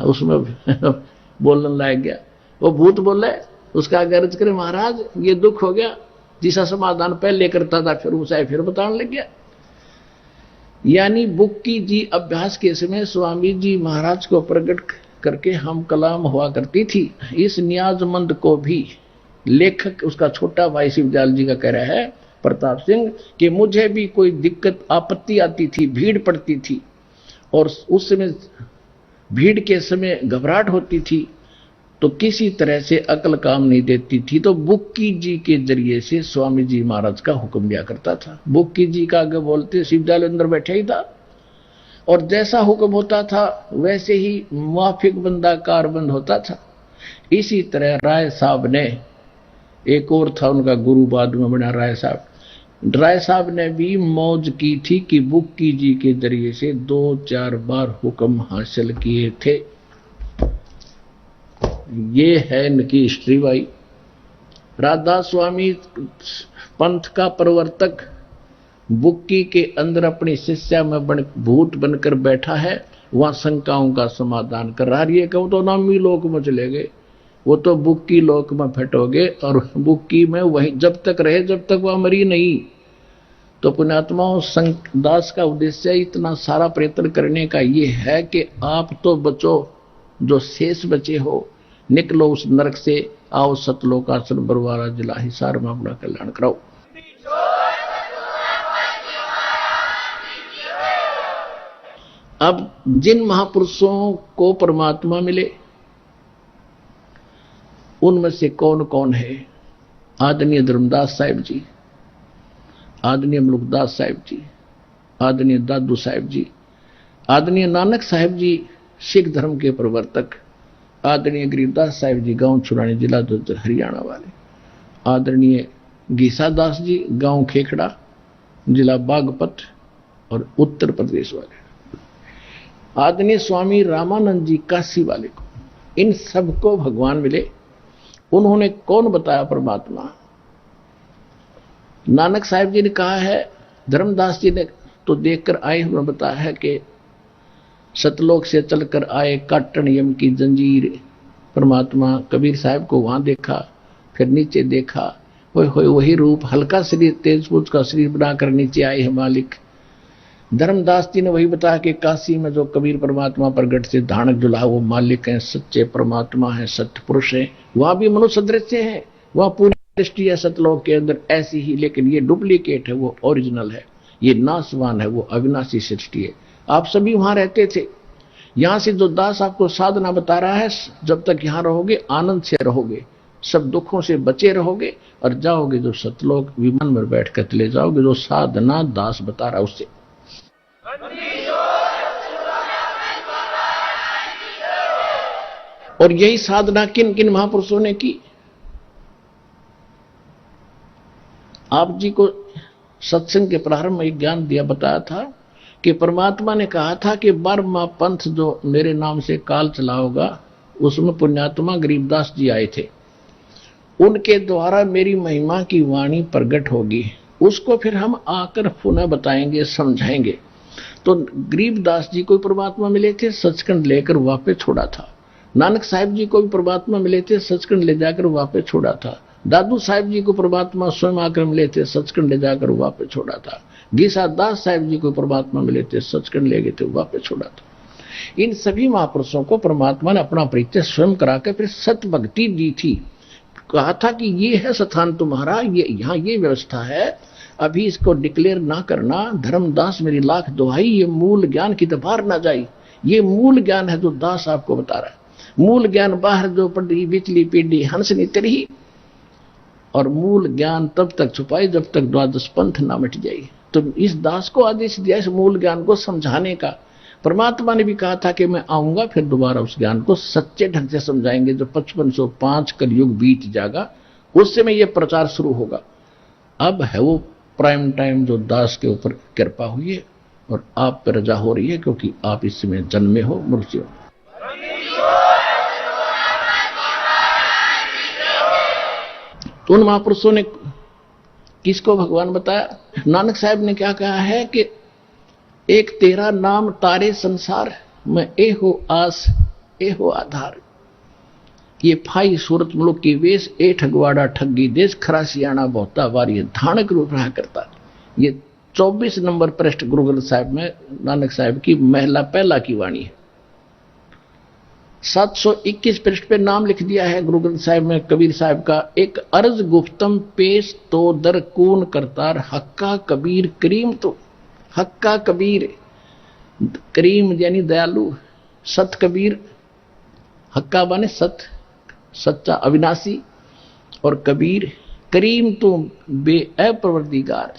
उसमें बोलने लग गया। वो भूत बोले, उसका गर्ज करे महाराज ये दुख हो गया, जिसका समाधान पहले करता था फिर उसे फिर बताने लग गया। यानी बुक्की जी अभ्यास के समय स्वामी जी महाराज को प्रकट करके हम कलाम हुआ करती थी। इस नियाजमंद को भी लेखक उसका छोटा भाई शिवदयाल जी का कह रहा है प्रताप सिंह कि मुझे भी कोई दिक्कत आपत्ति आती थी, भीड़ पड़ती थी और उस समय भीड़ के समय घबराहट होती थी तो किसी तरह से अकल काम नहीं देती थी, तो बुक्की जी के जरिए से स्वामी जी महाराज का हुक्म दिया करता था। बुक्की जी का आगे बोलते शिवदयाल अंदर बैठा ही था और जैसा हुक्म होता था वैसे ही मुआफिक बंदा कारबंद होता था। इसी तरह राय साहब ने, एक और था उनका गुरु बाद में बना राय साहब, राय साहब ने भी मौज की थी कि बुक्की जी के जरिए से 2-4 बार हुक्म हासिल किए थे। ये है इनकी हिस्ट्री भाई। राधा स्वामी पंथ का प्रवर्तक बुक्की के अंदर अपनी शिष्या में भूत बनकर बैठा है, वहां शंकाओं का समाधान कर रहा है। ये कहूं तो नामी लोक में चले गए, वो तो बुक्की लोक में फटोगे और बुक्की में वही जब तक रहे जब तक वह मरी नहीं। तो पुण्यात्माओं दास का उद्देश्य इतना सारा प्रयत्न करने का ये है कि आप तो बचो, जो शेष बचे हो निकलो उस नरक से, आओ सतलोकासन बरवारा जिला हिसार में अपना कल्याण कराओ। अब जिन महापुरुषों को परमात्मा मिले उनमें से कौन कौन है? आदरणीय धर्मदास साहिब जी, आदरणीय मुलुकदास साहिब जी, आदरणीय दादू साहिब जी, आदरणीय नानक साहिब जी सिख धर्म के प्रवर्तक, आदरणीय गरीबदास साहिब जी गांव छुरानी जिला दुधर हरियाणा वाले, आदरणीय गीसा दास जी गांव खेखड़ा जिला बागपत और उत्तर प्रदेश वाले, आदरणीय स्वामी रामानंद जी काशी वाले को, इन सबको भगवान मिले। उन्होंने कौन बताया? परमात्मा। नानक साहिब जी ने कहा है, धर्मदास जी ने तो देखकर आए, उन्होंने बताया है कि सतलोक से चलकर आए काटन यम की जंजीर। परमात्मा कबीर साहब को वहां देखा, फिर नीचे देखा, वही रूप हल्का शरीर तेजपुर का शरीर बनाकर नीचे आए हैं मालिक। धर्मदास जी ने वही बताया कि काशी में जो कबीर परमात्मा प्रगट से धानक जुला वो मालिक हैं, सच्चे परमात्मा हैं, सत्य पुरुष हैं। वहां भी मनुष्य दृश्य है, वहां पूरी दृष्टि है सतलोक के अंदर ऐसी ही, लेकिन ये डुप्लीकेट है, वो ओरिजिनल है, ये नाशवान है, वो अविनाशी सृष्टि है। आप सभी वहां रहते थे। यहां से जो दास आपको साधना बता रहा है, जब तक यहां रहोगे आनंद से रहोगे, सब दुखों से बचे रहोगे और जाओगे जो सतलोक विमान में बैठ कर चले जाओगे, जो साधना दास बता रहा है उससे। और यही साधना किन किन महापुरुषों ने की? आप जी को सत्संग के प्रारंभ में एक ज्ञान दिया, बताया था कि परमात्मा ने कहा था कि 12वां पंथ जो मेरे नाम से काल चला होगा उसमें पुण्यात्मा गरीबदास जी आए थे, उनके द्वारा मेरी महिमा की वाणी प्रकट होगी, उसको फिर हम आकर पुनः बताएंगे, समझाएंगे। तो गरीबदास जी को परमात्मा मिले थे, सचखंड लेकर वापस छोड़ा था। नानक साहिब जी को भी परमात्मा मिले थे, सचखंड ले जाकर वापस छोड़ा था। दादू साहिब जी को परमात्मा स्वयं आकर मिले थे, सचखंड ले जाकर वापस छोड़ा था। गीसा दास साहिब जी को परमात्मा मिले थे, सचखंड ले गए थे, वापस छोड़ा था। इन सभी महापुरुषों को परमात्मा ने अपना परिचय स्वयं कराकर फिर सत भक्ति दी थी। कहा था कि ये है स्थान तुम्हारा, ये यहाँ ये व्यवस्था है, अभी इसको डिक्लेयर ना करना। धर्मदास मेरी लाख दुहाई, ये मूल ज्ञान की बाहर ना जाए। ये मूल ज्ञान है जो दास आपको बता रहा है। मूल ज्ञान बाहर जो पड़ी बिचली पीढ़ी हंस नहीं तेरी, और मूल ज्ञान तब तक छुपाए जब तक द्वादश पंथ ना मिट जाए। तो इस दास को आदेश दिया इस मूल ज्ञान को समझाने का, परमात्मा ने भी कहा था कि मैं आऊंगा, फिर दोबारा उस ज्ञान को सच्चे ढंग से समझाएंगे। जो 5505 कलयुग बीत जाएगा उस समय यह प्रचार शुरू होगा। अब है वो प्राइम टाइम जो दास के ऊपर कृपा हुई है और आप पर रजा हो रही है, क्योंकि आप इस समय जन्मे हो, मनुष्य हो। तो उन महापुरुषों ने किसको भगवान बताया? नानक साहब ने क्या कहा है कि एक तेरा नाम तारे संसार में ए हो आस ए हो आधार। ये फाई सूरत मुल्क की वेश ए ठगवाड़ा ठगी देश खरा सियाणा बहुता वारी धानक रूप रहा करता। ये 24 नंबर पृष्ठ गुरु ग्रंथ साहिब में नानक साहब की महिला पहला की वाणी है। 721 पृष्ठ पे नाम लिख दिया है गुरु ग्रंथ साहिब में कबीर साहब का। एक अर्ज गुफ्तम पेश तो दर कून करतार हक्का कबीर करीम। तो हक्का कबीर, करीम यानी दयालु, सत कबीर, हक्का माने सत, सच्चा अविनाशी, और कबीर करीम तो बेअप्रवृत्तिगार।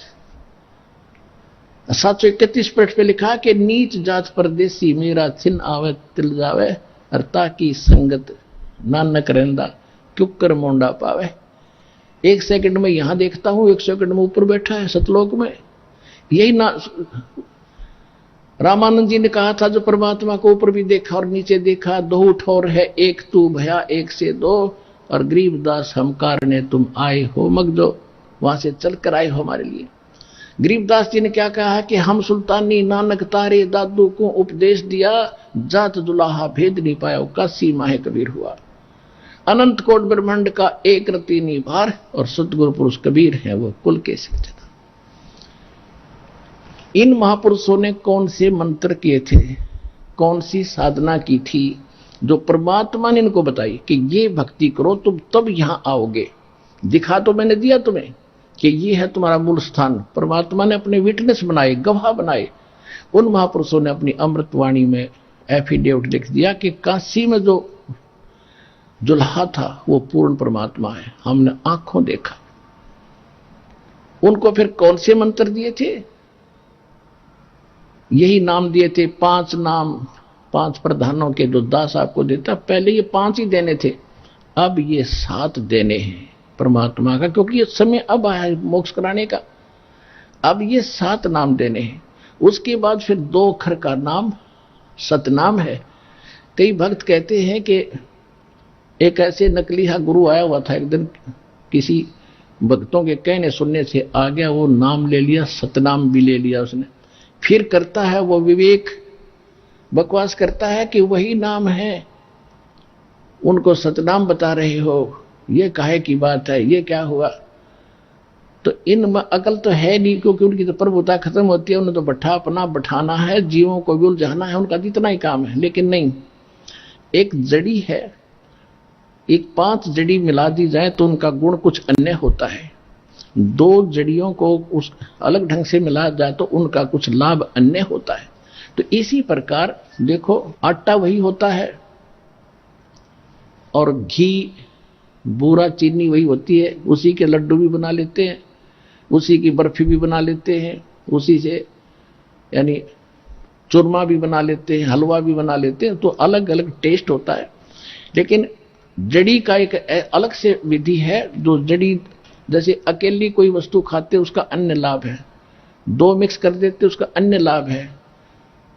731 पृष्ठ पे लिखा कि नीच जात परदेसी मेरा छिन आवे तिल जावे अरता की संगत नानक रहंदा क्युकर मोंडा पावे। एक सेकंड में यहां देखता हूं, एक सेकंड में ऊपर बैठा है सतलोक में। यही ना रामानंद जी ने कहा था, जो परमात्मा को ऊपर भी देखा और नीचे देखा, दो ठोर है एक तू भया एक से दो, और गरीबदास हम कारणे तुम आए हो मगदो। वहां से चलकर आए हो हमारे लिए। गरीबदास जी ने क्या कहा कि हम सुल्तानी नानक तारे दादू को उपदेश दिया, जात दुलाहा भेद नहीं पाया, काशी माहे कबीर हुआ। अनंत कोट ब्रह्मांड का एक रति निभार, और सतगुरु पुरुष कबीर है वो कुल के सिरजना। इन महापुरुषों ने कौन से मंत्र किए थे, कौन सी साधना की थी, जो परमात्मा ने इनको बताई कि ये भक्ति करो तुम तब यहां आओगे। दिखा तो मैंने दिया तुम्हें कि ये है तुम्हारा मूल स्थान। परमात्मा ने अपने विटनेस बनाए, गवाह बनाए। उन महापुरुषों ने अपनी अमृतवाणी में एफिडेविट लिख दिया कि काशी में जो दुल्हा था वो पूर्ण परमात्मा है, हमने आंखों देखा। उनको फिर कौन से मंत्र दिए थे? यही नाम दिए थे, 5 नाम, 5 प्रधानों के जो दास आपको देता। पहले ये 5 ही देने थे, अब ये 7 देने हैं परमात्मा का, क्योंकि ये समय अब आया है मोक्ष कराने का। अब ये 7 नाम देने हैं। उसके बाद फिर 2 अक्षर का नाम सतनाम है। कई भक्त कहते हैं कि एक ऐसे नकलीहा गुरु आया हुआ था, एक दिन किसी भक्तों के कहने सुनने से आ गया, वो नाम ले लिया, सतनाम भी ले लिया उसने। फिर करता है वो विवेक, बकवास करता है कि वही नाम है, उनको सतनाम बता रहे हो, ये काहे की बात है, ये क्या हुआ? तो इनमें अकल तो है नहीं, क्योंकि उनकी तो प्रभुता खत्म होती है। उन्हें तो बैठाना है, जीवों को भी उलझाना है, उनका इतना ही काम है। लेकिन नहीं, एक जड़ी है, एक 5 जड़ी मिला दी जाए तो उनका गुण कुछ अन्य होता है। 2 जड़ियों को उस अलग ढंग से मिला जाए तो उनका कुछ लाभ अन्य होता है। तो इसी प्रकार देखो, आटा वही होता है और घी, बूरा, चीनी वही होती है। उसी के लड्डू भी बना लेते हैं, उसी की बर्फी भी बना लेते हैं, उसी से यानी चूरमा भी बना लेते हैं, हलवा भी बना लेते हैं। तो अलग अलग टेस्ट होता है। लेकिन जड़ी का एक अलग से विधि है। जो जड़ी, जैसे अकेली कोई वस्तु खाते उसका अन्य लाभ है, 2 मिक्स कर देते उसका अन्य लाभ है।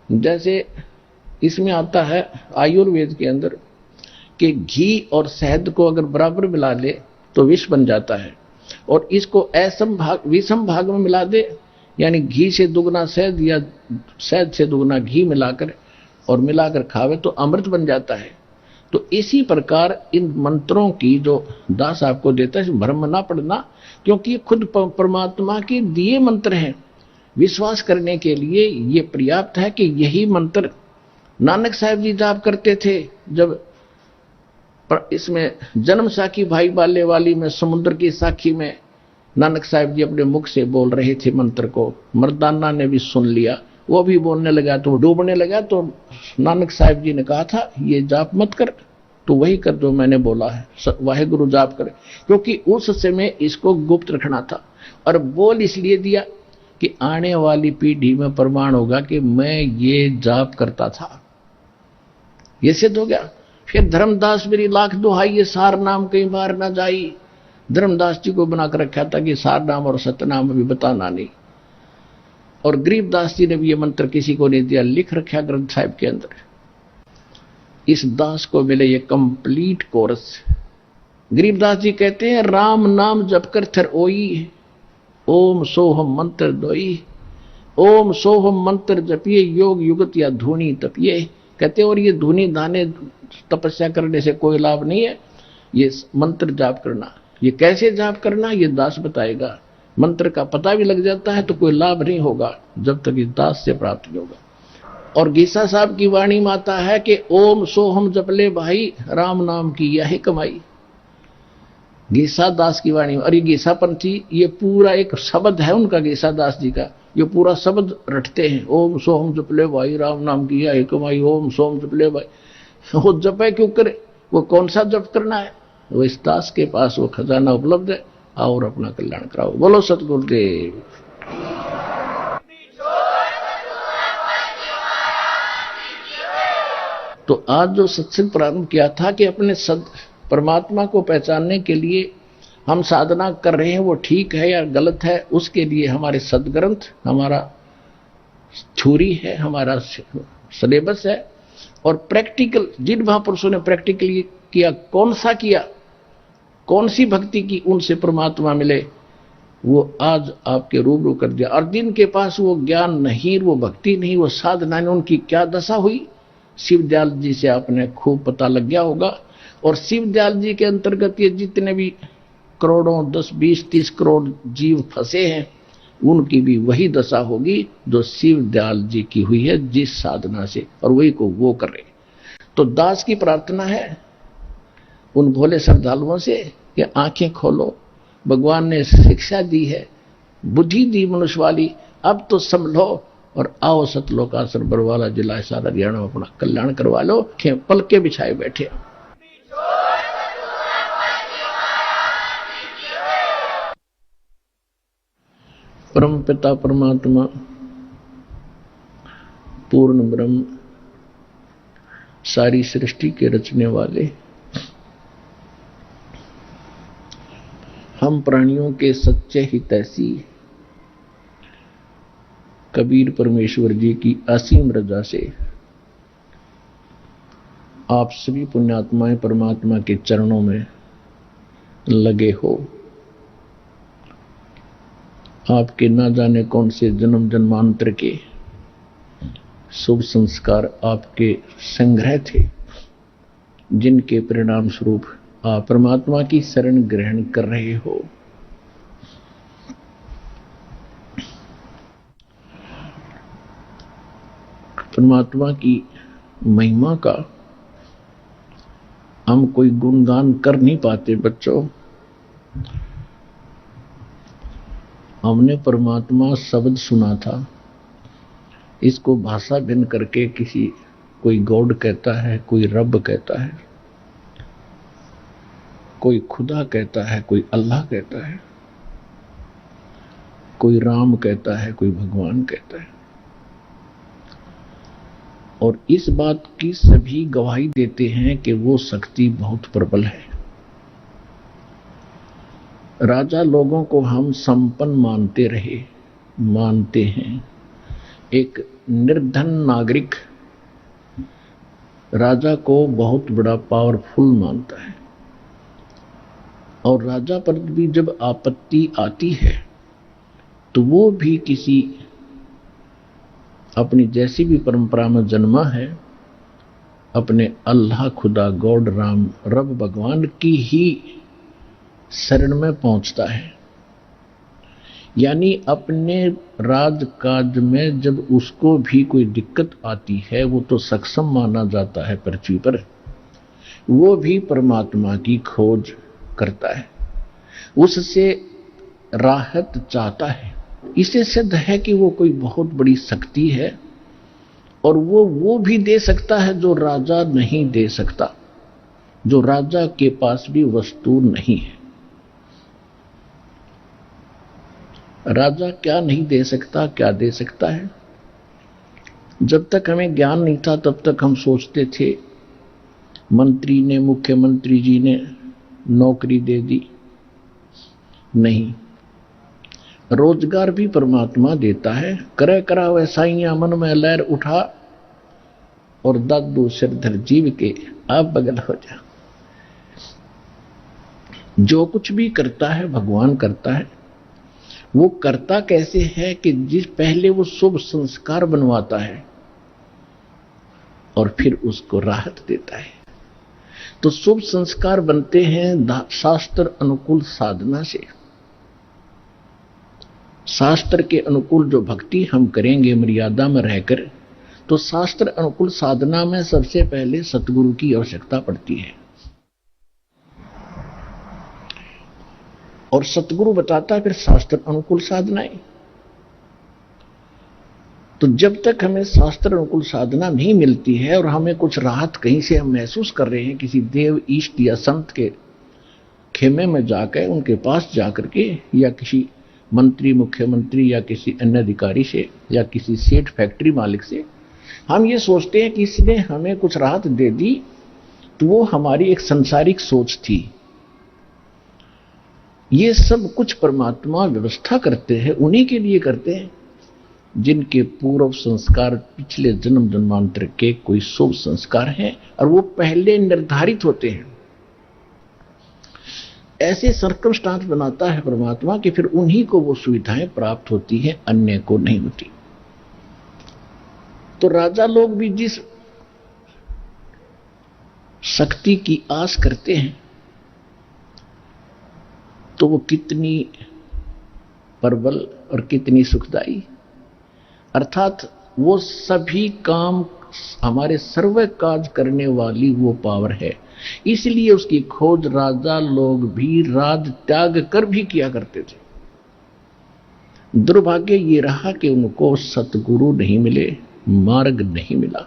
जैसे इसमें आता है आयुर्वेद के अंदर कि घी और शहद को अगर बराबर मिला ले तो विष बन जाता है, और इसको असम भाग विषम भाग में मिला दे, यानी घी से दुगना शहद या शहद से दुगना घी मिलाकर खावे तो अमृत बन जाता है। तो इसी प्रकार इन मंत्रों की जो दास आपको देता है, भ्रम ना पड़ना, क्योंकि ये खुद परमात्मा के दिए मंत्र हैं। विश्वास करने के लिए ये पर्याप्त है कि यही मंत्र नानक साहब जी जाप करते थे। जब इसमें जन्म साखी भाई बाले वाली में समुद्र की साखी में नानक साहब जी अपने मुख से बोल रहे थे मंत्र को, मर्दाना ने भी सुन लिया, वो भी बोलने लगा तो डूबने लगा। तो नानक साहब जी ने कहा था ये जाप मत कर, तो वही कर जो मैंने बोला है, वाहेगुरु जाप कर, क्योंकि उस समय इसको गुप्त रखना था। और बोल इसलिए दिया कि आने वाली पीढ़ी में प्रमाण होगा कि मैं ये जाप करता था, ये सिद्ध हो गया। फिर धर्मदास मेरी लाख दुहाई ये सार नाम कई बार ना जाई, धर्मदास जी को बनाकर रखा था कि सार नाम और सतनाम भी बताना नहीं। और गरीबदास जी ने भी ये मंत्र किसी को नहीं दिया, लिख रखा ग्रंथ साहिब के अंदर। इस दास को मिले ये कंप्लीट कोर्स। गरीबदास जी कहते हैं राम नाम जप कर थर ओई, ओम सोहम मंत्र दोई, ओम सोहम मंत्र जपिए योग युगत या धूनी तपिए। कहते और ये धूनी दाने तपस्या करने से कोई लाभ नहीं है, ये मंत्र जाप करना। ये कैसे जाप करना ये दास बताएगा। मंत्र का पता भी लग जाता है तो कोई लाभ नहीं होगा जब तक इस दास से प्राप्त नहीं होगा। और गीसा साहब की वाणी में आता है कि ओम सोहम जपले भाई, राम नाम की यही कमाई। गीसा दास की वाणी में। और ये गीसा पंथी ये पूरा एक शब्द है उनका, गीसा दास जी का, ये पूरा शब्द रटते हैं। ओम सोहम जपले भाई, राम नाम की यही कमाई, ओम सोहम जपले भाई। वो जपे क्यों करे, वो कौन सा जप करना है, वो इस दास के पास वो खजाना उपलब्ध है। और अपना कल्याण कराओ। बोलो सतगुरुदेव। तो आज जो सत्संग प्रारंभ किया था कि अपने सद परमात्मा को पहचानने के लिए हम साधना कर रहे हैं, वो ठीक है या गलत है, उसके लिए हमारे सदग्रंथ, हमारा थ्योरी है, हमारा सिलेबस है। और प्रैक्टिकल जिन महापुरुषों ने प्रैक्टिकली किया, कौन सा किया, कौन सी भक्ति की, उनसे परमात्मा मिले, वो आज आपके रूबरू कर दिया। और जिनके पास वो ज्ञान नहीं, वो भक्ति नहीं, वो साधना नहीं, उनकी क्या दशा हुई, शिवदयाल जी से आपने खूब पता लग गया होगा। और शिवदयाल जी के अंतर्गत ये जितने भी करोड़ों 10, 20, 30 करोड़ जीव फंसे हैं, उनकी भी वही दशा होगी जो शिवदयाल जी की हुई है जिस साधना से, और वही को वो करे। तो दास की प्रार्थना है उन भोले श्रद्धालुओं से कि आंखें खोलो, भगवान ने शिक्षा दी है, बुद्धि दी मनुष्य वाली, अब तो संभलो और आओ सतलोकासर बरवाला जिला सारा हरियाणा में अपना कल्याण करवा लो। पलके बिछाए बैठे। परम पिता परमात्मा पूर्ण ब्रह्म सारी सृष्टि के रचने वाले, हम प्राणियों के सच्चे हितैषी कबीर परमेश्वर जी की असीम रजा से आप सभी पुण्यात्माएं परमात्मा के चरणों में लगे हो। आपके ना जाने कौन से जन्म जन्मांतर के शुभ संस्कार आपके संग्रह थे, जिनके परिणाम स्वरूप आप परमात्मा की शरण ग्रहण कर रहे हो। परमात्मा की महिमा का हम कोई गुणगान कर नहीं पाते बच्चों। हमने परमात्मा शब्द सुना था, इसको भाषा भिन्न करके किसी कोई गॉड कहता है, कोई रब कहता है, कोई खुदा कहता है, कोई अल्लाह कहता है, कोई राम कहता है, कोई भगवान कहता है। और इस बात की सभी गवाही देते हैं कि वो शक्ति बहुत प्रबल है। राजा लोगों को हम संपन्न मानते रहे, मानते हैं। एक निर्धन नागरिक राजा को बहुत बड़ा पावरफुल मानता है, और राजा पर भी जब आपत्ति आती है तो वो भी किसी अपनी जैसी भी परंपरा में जन्मा है, अपने अल्लाह, खुदा, गॉड, राम, रब, भगवान की ही शरण में पहुंचता है। यानी अपने राजकाज में जब उसको भी कोई दिक्कत आती है, वो तो सक्षम माना जाता है पृथ्वी पर, वो भी परमात्मा की खोज करता है, उससे राहत चाहता है। इसे सिद्ध है कि वो कोई बहुत बड़ी शक्ति है, और वो भी दे सकता है जो राजा नहीं दे सकता, जो राजा के पास भी वस्तु नहीं है। राजा क्या नहीं दे सकता, क्या दे सकता है। जब तक हमें ज्ञान नहीं था तब तक हम सोचते थे मंत्री ने, मुख्यमंत्री जी ने नौकरी दे दी। नहीं, रोजगार भी परमात्मा देता है। करे करा वैसाइयां मन में लहर उठा और दादू सिरधर जीव के आप बगल हो जा। जो कुछ भी करता है भगवान करता है। वो करता कैसे है कि जिस पहले वो शुभ संस्कार बनवाता है और फिर उसको राहत देता है। तो शुभ संस्कार बनते हैं शास्त्र अनुकूल साधना से। शास्त्र के अनुकूल जो भक्ति हम करेंगे मर्यादा में रहकर, तो शास्त्र अनुकूल साधना में सबसे पहले सतगुरु की आवश्यकता पड़ती है। और सतगुरु बताता फिर शास्त्र अनुकूल साधनाएं। तो जब तक हमें शास्त्र अनुकूल साधना नहीं मिलती है और हमें कुछ राहत कहीं से हम महसूस कर रहे हैं, किसी देव ईष्ट या संत के खेमे में जाकर, उनके पास जाकर के, या किसी मंत्री मुख्यमंत्री या किसी अन्य अधिकारी से या किसी सेठ फैक्ट्री मालिक से, हम ये सोचते हैं कि इसने हमें कुछ राहत दे दी, तो वो हमारी एक सांसारिक सोच थी। ये सब कुछ परमात्मा व्यवस्था करते हैं, उन्हीं के लिए करते हैं जिनके पूर्व संस्कार पिछले जन्म जन्मांतर के कोई शुभ संस्कार हैं और वो पहले निर्धारित होते हैं। ऐसे सर्कमस्टांस बनाता है परमात्मा कि फिर उन्हीं को वो सुविधाएं प्राप्त होती हैं, अन्य को नहीं होती। तो राजा लोग भी जिस शक्ति की आस करते हैं, तो वो कितनी प्रबल और कितनी सुखदाई, अर्थात वो सभी काम हमारे सर्व काज करने वाली वो पावर है। इसलिए उसकी खोज राजा लोग भी राज त्याग कर भी किया करते थे। दुर्भाग्य ये रहा कि उनको सतगुरु नहीं मिले, मार्ग नहीं मिला,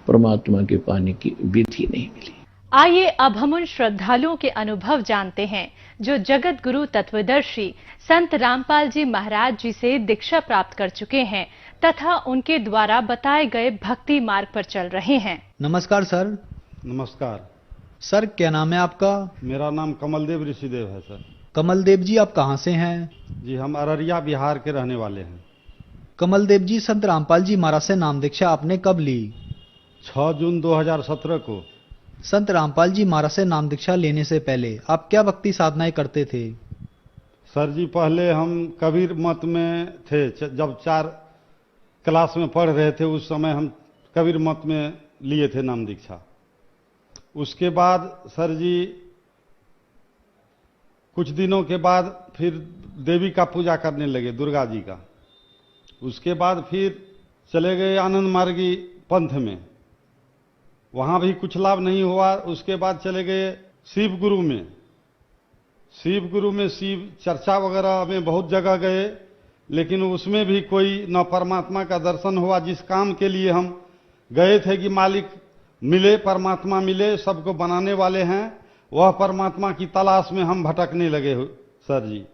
परमात्मा के पाने की विधि नहीं मिली। आइए अब हम उन श्रद्धालुओं के अनुभव जानते हैं जो जगत गुरु तत्वदर्शी संत रामपाल जी महाराज जी से दीक्षा प्राप्त कर चुके हैं तथा उनके द्वारा बताए गए भक्ति मार्ग पर चल रहे हैं। नमस्कार सर। नमस्कार सर, क्या नाम है आपका? मेरा नाम कमलदेव ऋषिदेव है सर। कमलदेव जी, आप कहाँ से हैं? जी, हम अररिया बिहार के रहने वाले हैं। कमलदेव जी, संत रामपाल जी महाराज से नाम दीक्षा आपने कब ली? 6 जून 2017 को। संत रामपाल जी महाराज से नाम दीक्षा लेने से पहले आप क्या भक्ति साधनाएं करते थे? सर जी, पहले हम कबीर मत में थे। जब 4 क्लास में पढ़ रहे थे उस समय हम कबीर मत में लिए थे नाम दीक्षा। उसके बाद सर जी कुछ दिनों के बाद फिर देवी का पूजा करने लगे, दुर्गा जी का। उसके बाद फिर चले गए आनंद मार्गी पंथ में, वहां भी कुछ लाभ नहीं हुआ। उसके बाद चले गए शिव गुरु में। शिव गुरु में शिव चर्चा वगैरह में बहुत जगह गए, लेकिन उसमें भी कोई न परमात्मा का दर्शन हुआ। जिस काम के लिए हम गए थे कि मालिक मिले, परमात्मा मिले, सबको बनाने वाले हैं, वह परमात्मा की तलाश में हम भटकने लगे सर जी।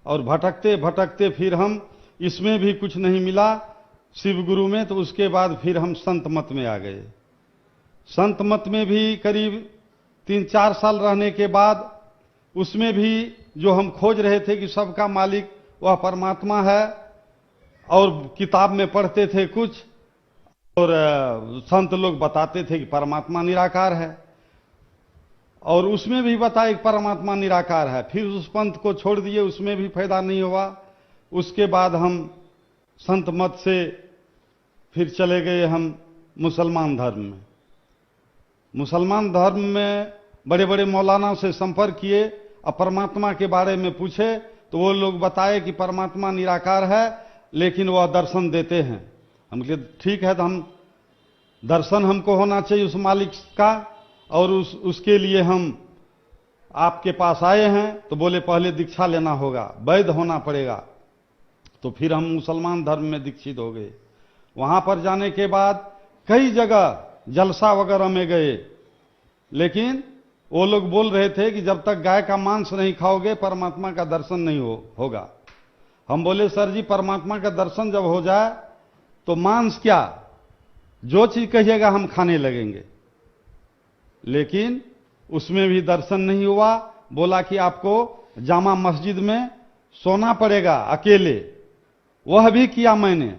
और भटकते भटकते फिर हम इसमें भी कुछ नहीं मिला शिव गुरु में, तो उसके बाद फिर हम संत मत में आ गए। संत मत में भी करीब 3-4 साल रहने के बाद उसमें भी जो हम खोज रहे थे कि सबका मालिक वह परमात्मा है, और किताब में पढ़ते थे कुछ, और संत लोग बताते थे कि परमात्मा निराकार है, और उसमें भी बताए कि परमात्मा निराकार है। फिर उस पंथ को छोड़ दिए, उसमें भी फायदा नहीं हुआ। उसके बाद हम संत मत से फिर चले गए हम मुसलमान धर्म में। मुसलमान धर्म में बड़े बड़े मौलाना से संपर्क किए और परमात्मा के बारे में पूछे, तो वो लोग बताए कि परमात्मा निराकार है, लेकिन वह दर्शन देते हैं। हम कहे ठीक है, तो हम दर्शन हमको होना चाहिए उस मालिक का, और उसके लिए हम आपके पास आए हैं। तो बोले पहले दीक्षा लेना होगा, वैध होना पड़ेगा। तो फिर हम मुसलमान धर्म में दीक्षित हो गए। वहां पर जाने के बाद कई जगह जलसा वगैरह में गए, लेकिन वो लोग बोल रहे थे कि जब तक गाय का मांस नहीं खाओगे परमात्मा का दर्शन नहीं होगा। हम बोले सर जी परमात्मा का दर्शन जब हो जाए तो मांस क्या, जो चीज कहिएगा हम खाने लगेंगे। लेकिन उसमें भी दर्शन नहीं हुआ। बोला कि आपको जामा मस्जिद में सोना पड़ेगा अकेले, वह भी किया मैंने,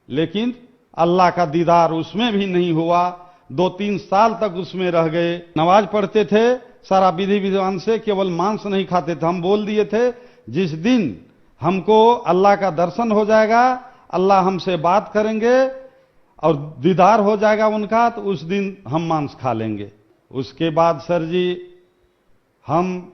लेकिन अल्लाह का दीदार उसमें भी नहीं हुआ। 2-3 साल तक उसमें रह गए। नमाज पढ़ते थे सारा विधि विधान से, केवल मांस नहीं खाते थे। हम बोल दिए थे जिस दिन हमको अल्लाह का दर्शन हो जाएगा, अल्लाह हमसे बात करेंगे और दीदार हो जाएगा उनका, तो उस दिन हम मांस खा लेंगे। उसके बाद सर जी हम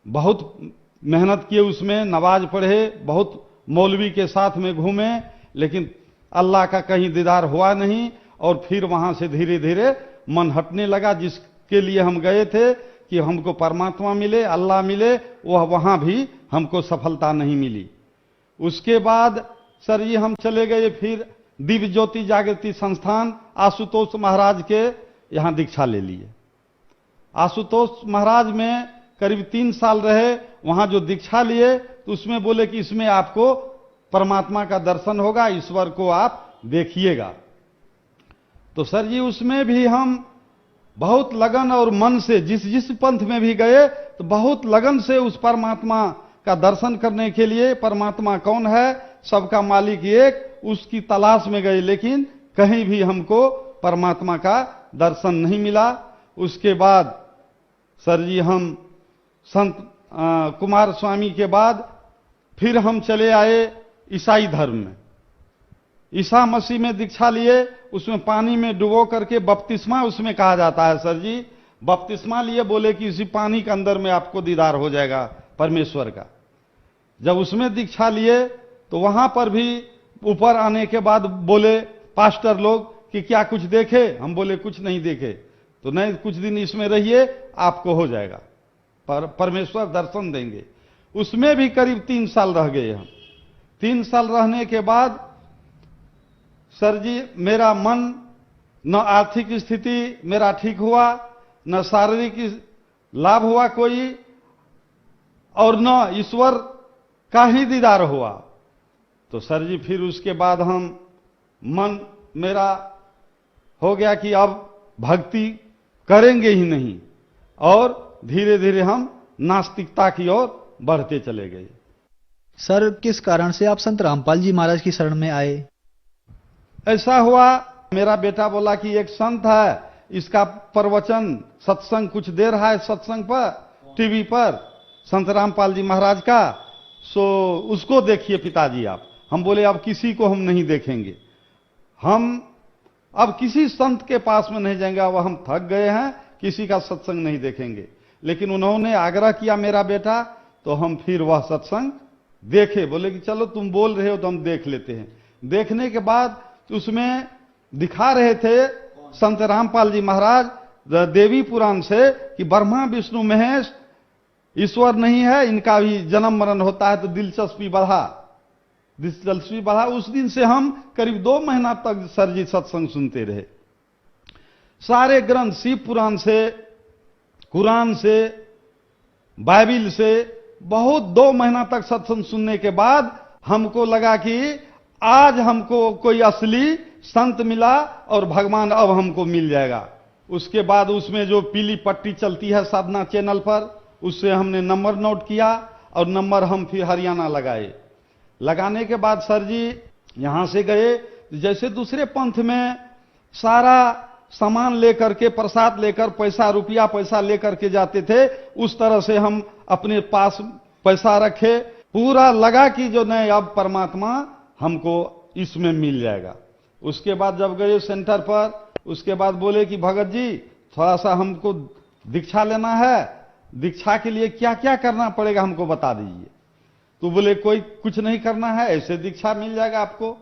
बहुत मेहनत किए, उसमें नमाज पढ़े, बहुत मौलवी के साथ में घूमे, लेकिन अल्लाह का कहीं दीदार हुआ नहीं। और फिर वहां से धीरे धीरे मन हटने लगा। जिसके लिए हम गए थे कि हमको परमात्मा मिले, अल्लाह मिले, वह वहां भी हमको सफलता नहीं मिली। उसके बाद सर जी हम चले गए फिर दिव्य ज्योति जागृति संस्थान आशुतोष महाराज के यहां दीक्षा ले लिए। आशुतोष महाराज में करीब 3 साल रहे। वहां जो दीक्षा लिए तो उसमें बोले कि इसमें आपको परमात्मा का दर्शन होगा, ईश्वर को आप देखिएगा। तो सर जी उसमें भी हम बहुत लगन और मन से जिस पंथ में भी गए तो बहुत लगन से उस परमात्मा का दर्शन करने के लिए, परमात्मा कौन है, सबका मालिक एक, उसकी तलाश में गए, लेकिन कहीं भी हमको परमात्मा का दर्शन नहीं मिला। उसके बाद सर जी हम संत कुमार स्वामी के बाद फिर हम चले आए ईसाई धर्म में। ईसा मसीह में दीक्षा लिए, उसमें पानी में डुबो करके बपतिस्मा उसमें कहा जाता है सर जी। बपतिस्मा लिए, बोले कि इसी पानी के अंदर में आपको दीदार हो जाएगा परमेश्वर का। जब उसमें दीक्षा लिए तो वहां पर भी ऊपर आने के बाद बोले पास्टर लोग कि क्या कुछ देखे, हम बोले कुछ नहीं देखे। तो नहीं, कुछ दिन इसमें रहिए, आपको हो जाएगा, परमेश्वर दर्शन देंगे। उसमें भी करीब 3 साल रह गए हम। 3 साल रहने के बाद सर जी मेरा मन, न आर्थिक स्थिति मेरा ठीक हुआ, न शारीरिक लाभ हुआ कोई, और न ईश्वर का ही दीदार हुआ। तो सर जी फिर उसके बाद हम मन मेरा हो गया कि अब भक्ति करेंगे ही नहीं, और धीरे धीरे हम नास्तिकता की ओर बढ़ते चले गए। सर किस कारण से आप संत रामपाल जी महाराज की शरण में आए? ऐसा हुआ, मेरा बेटा बोला कि एक संत है, इसका प्रवचन सत्संग कुछ दे रहा है सत्संग पर, टीवी पर, संत रामपाल जी महाराज का, सो उसको देखिए पिताजी आप। हम बोले अब किसी को हम नहीं देखेंगे, हम अब किसी संत के पास में नहीं जाएंगे, अब हम थक गए हैं, किसी का सत्संग नहीं देखेंगे। लेकिन उन्होंने आग्रह किया मेरा बेटा, तो हम फिर वह सत्संग देखे। बोले कि चलो तुम बोल रहे हो तो हम देख लेते हैं। देखने के बाद उसमें दिखा रहे थे संत रामपाल जी महाराज देवी पुराण से कि ब्रह्मा विष्णु महेश ईश्वर नहीं है, इनका भी जन्म मरण होता है। तो दिलचस्पी बढ़ा। उस दिन से हम करीब 2 महीना तक सर जी सत्संग सुनते रहे। सारे ग्रंथ, शिव पुराण से, कुरान से, बाइबिल से, बहुत 2 महीना तक सत्संग सुनने के बाद हमको लगा कि आज हमको कोई असली संत मिला और भगवान अब हमको मिल जाएगा। उसके बाद उसमें जो पीली पट्टी चलती है साधना चैनल पर, उससे हमने नंबर नोट किया और नंबर हम फिर हरियाणा लगाए। लगाने के बाद सर जी यहां से गए, जैसे दूसरे पंथ में सारा सामान लेकर के, प्रसाद लेकर, पैसा रुपया पैसा लेकर के जाते थे, उस तरह से हम अपने पास पैसा रखे। पूरा लगा कि जो नहीं अब परमात्मा हमको इसमें मिल जाएगा। उसके बाद जब गए सेंटर पर, उसके बाद बोले कि भगत जी थोड़ा सा हमको दीक्षा लेना है, दीक्षा के लिए क्या क्या करना पड़ेगा हमको बता दीजिए। तो बोले कोई कुछ नहीं करना है, ऐसे दीक्षा मिल जाएगा आपको।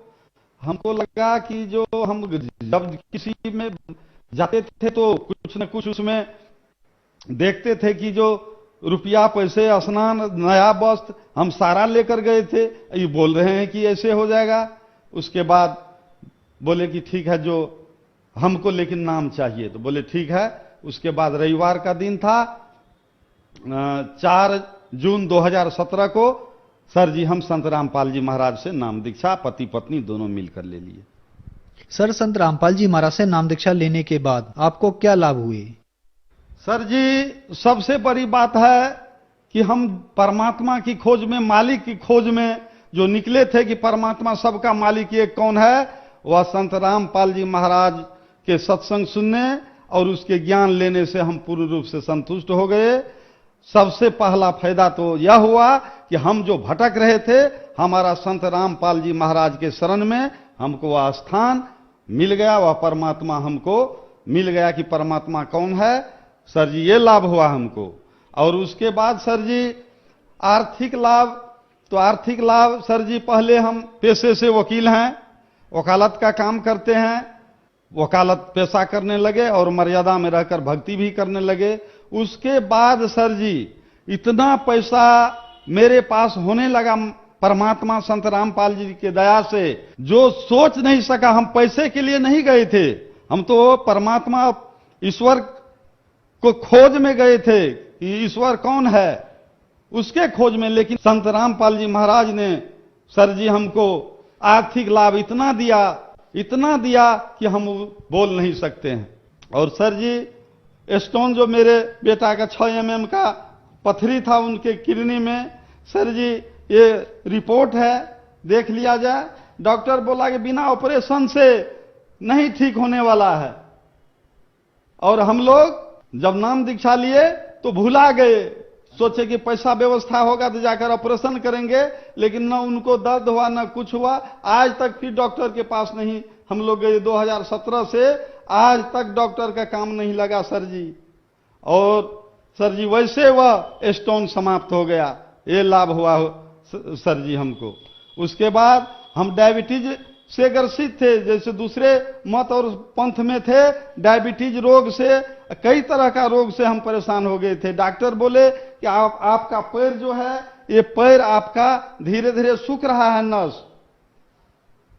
हमको लगा कि जो हम जब किसी में जाते थे तो कुछ न कुछ उसमें देखते थे कि जो रुपया पैसे स्नान नया वस्त्र हम सारा लेकर गए थे, ये बोल रहे हैं कि ऐसे हो जाएगा। उसके बाद बोले कि ठीक है, जो हमको लेकिन नाम चाहिए। तो बोले ठीक है। उसके बाद रविवार का दिन था, 4 जून 2017 को सर जी हम संत रामपाल जी महाराज से नाम दीक्षा पति पत्नी दोनों मिलकर ले लिए। सर संत रामपाल जी महाराज से नाम दीक्षा लेने के बाद आपको क्या लाभ हुए? सर जी सबसे बड़ी बात है कि हम परमात्मा की खोज में, मालिक की खोज में जो निकले थे कि परमात्मा सबका मालिक एक कौन है, वह संत रामपाल जी महाराज के सत्संग सुनने और उसके ज्ञान लेने से हम पूर्ण रूप से संतुष्ट हो गए। सबसे पहला फायदा तो यह हुआ कि हम जो भटक रहे थे, हमारा संत रामपाल जी महाराज के शरण में हमको वह स्थान मिल गया, वह परमात्मा हमको मिल गया कि परमात्मा कौन है। सर जी ये लाभ हुआ हमको। और उसके बाद सर जी आर्थिक लाभ, तो आर्थिक लाभ सर जी पहले हम पेशे से वकील हैं, वकालत का काम करते हैं, वकालत पेशा करने लगे और मर्यादा में रहकर भक्ति भी करने लगे। उसके बाद सर जी इतना पैसा मेरे पास होने लगा परमात्मा संत रामपाल जी की दया से, जो सोच नहीं सका। हम पैसे के लिए नहीं गए थे, हम तो परमात्मा ईश्वर को खोज में गए थे कि ईश्वर कौन है, उसके खोज में। लेकिन संत रामपाल जी महाराज ने सर जी हमको आर्थिक लाभ इतना दिया कि हम बोल नहीं सकते हैं। और सर जी स्टोन जो मेरे बेटा का 6 mm का पथरी था उनके किडनी में, सर जी ये रिपोर्ट है, देख लिया जाए। डॉक्टर बोला कि बिना ऑपरेशन से नहीं ठीक होने वाला है। और हम लोग जब नाम दीक्षा लिए तो भुला गए, सोचे कि पैसा व्यवस्था होगा तो जाकर ऑपरेशन करेंगे, लेकिन न उनको दर्द हुआ न कुछ हुआ। आज तक फिर डॉक्टर के पास नहीं हम लोग गए। 2017 से आज तक डॉक्टर का काम नहीं लगा सर जी। और सर जी वैसे वह स्टोन समाप्त हो गया, ये लाभ हुआ सर जी हमको। उसके बाद हम डायबिटीज से ग्रसित थे, जैसे दूसरे मत और पंथ में थे, डायबिटीज रोग से, कई तरह का रोग से हम परेशान हो गए थे। डॉक्टर बोले कि आपका पैर जो है, ये पैर आपका धीरे धीरे सूख रहा है,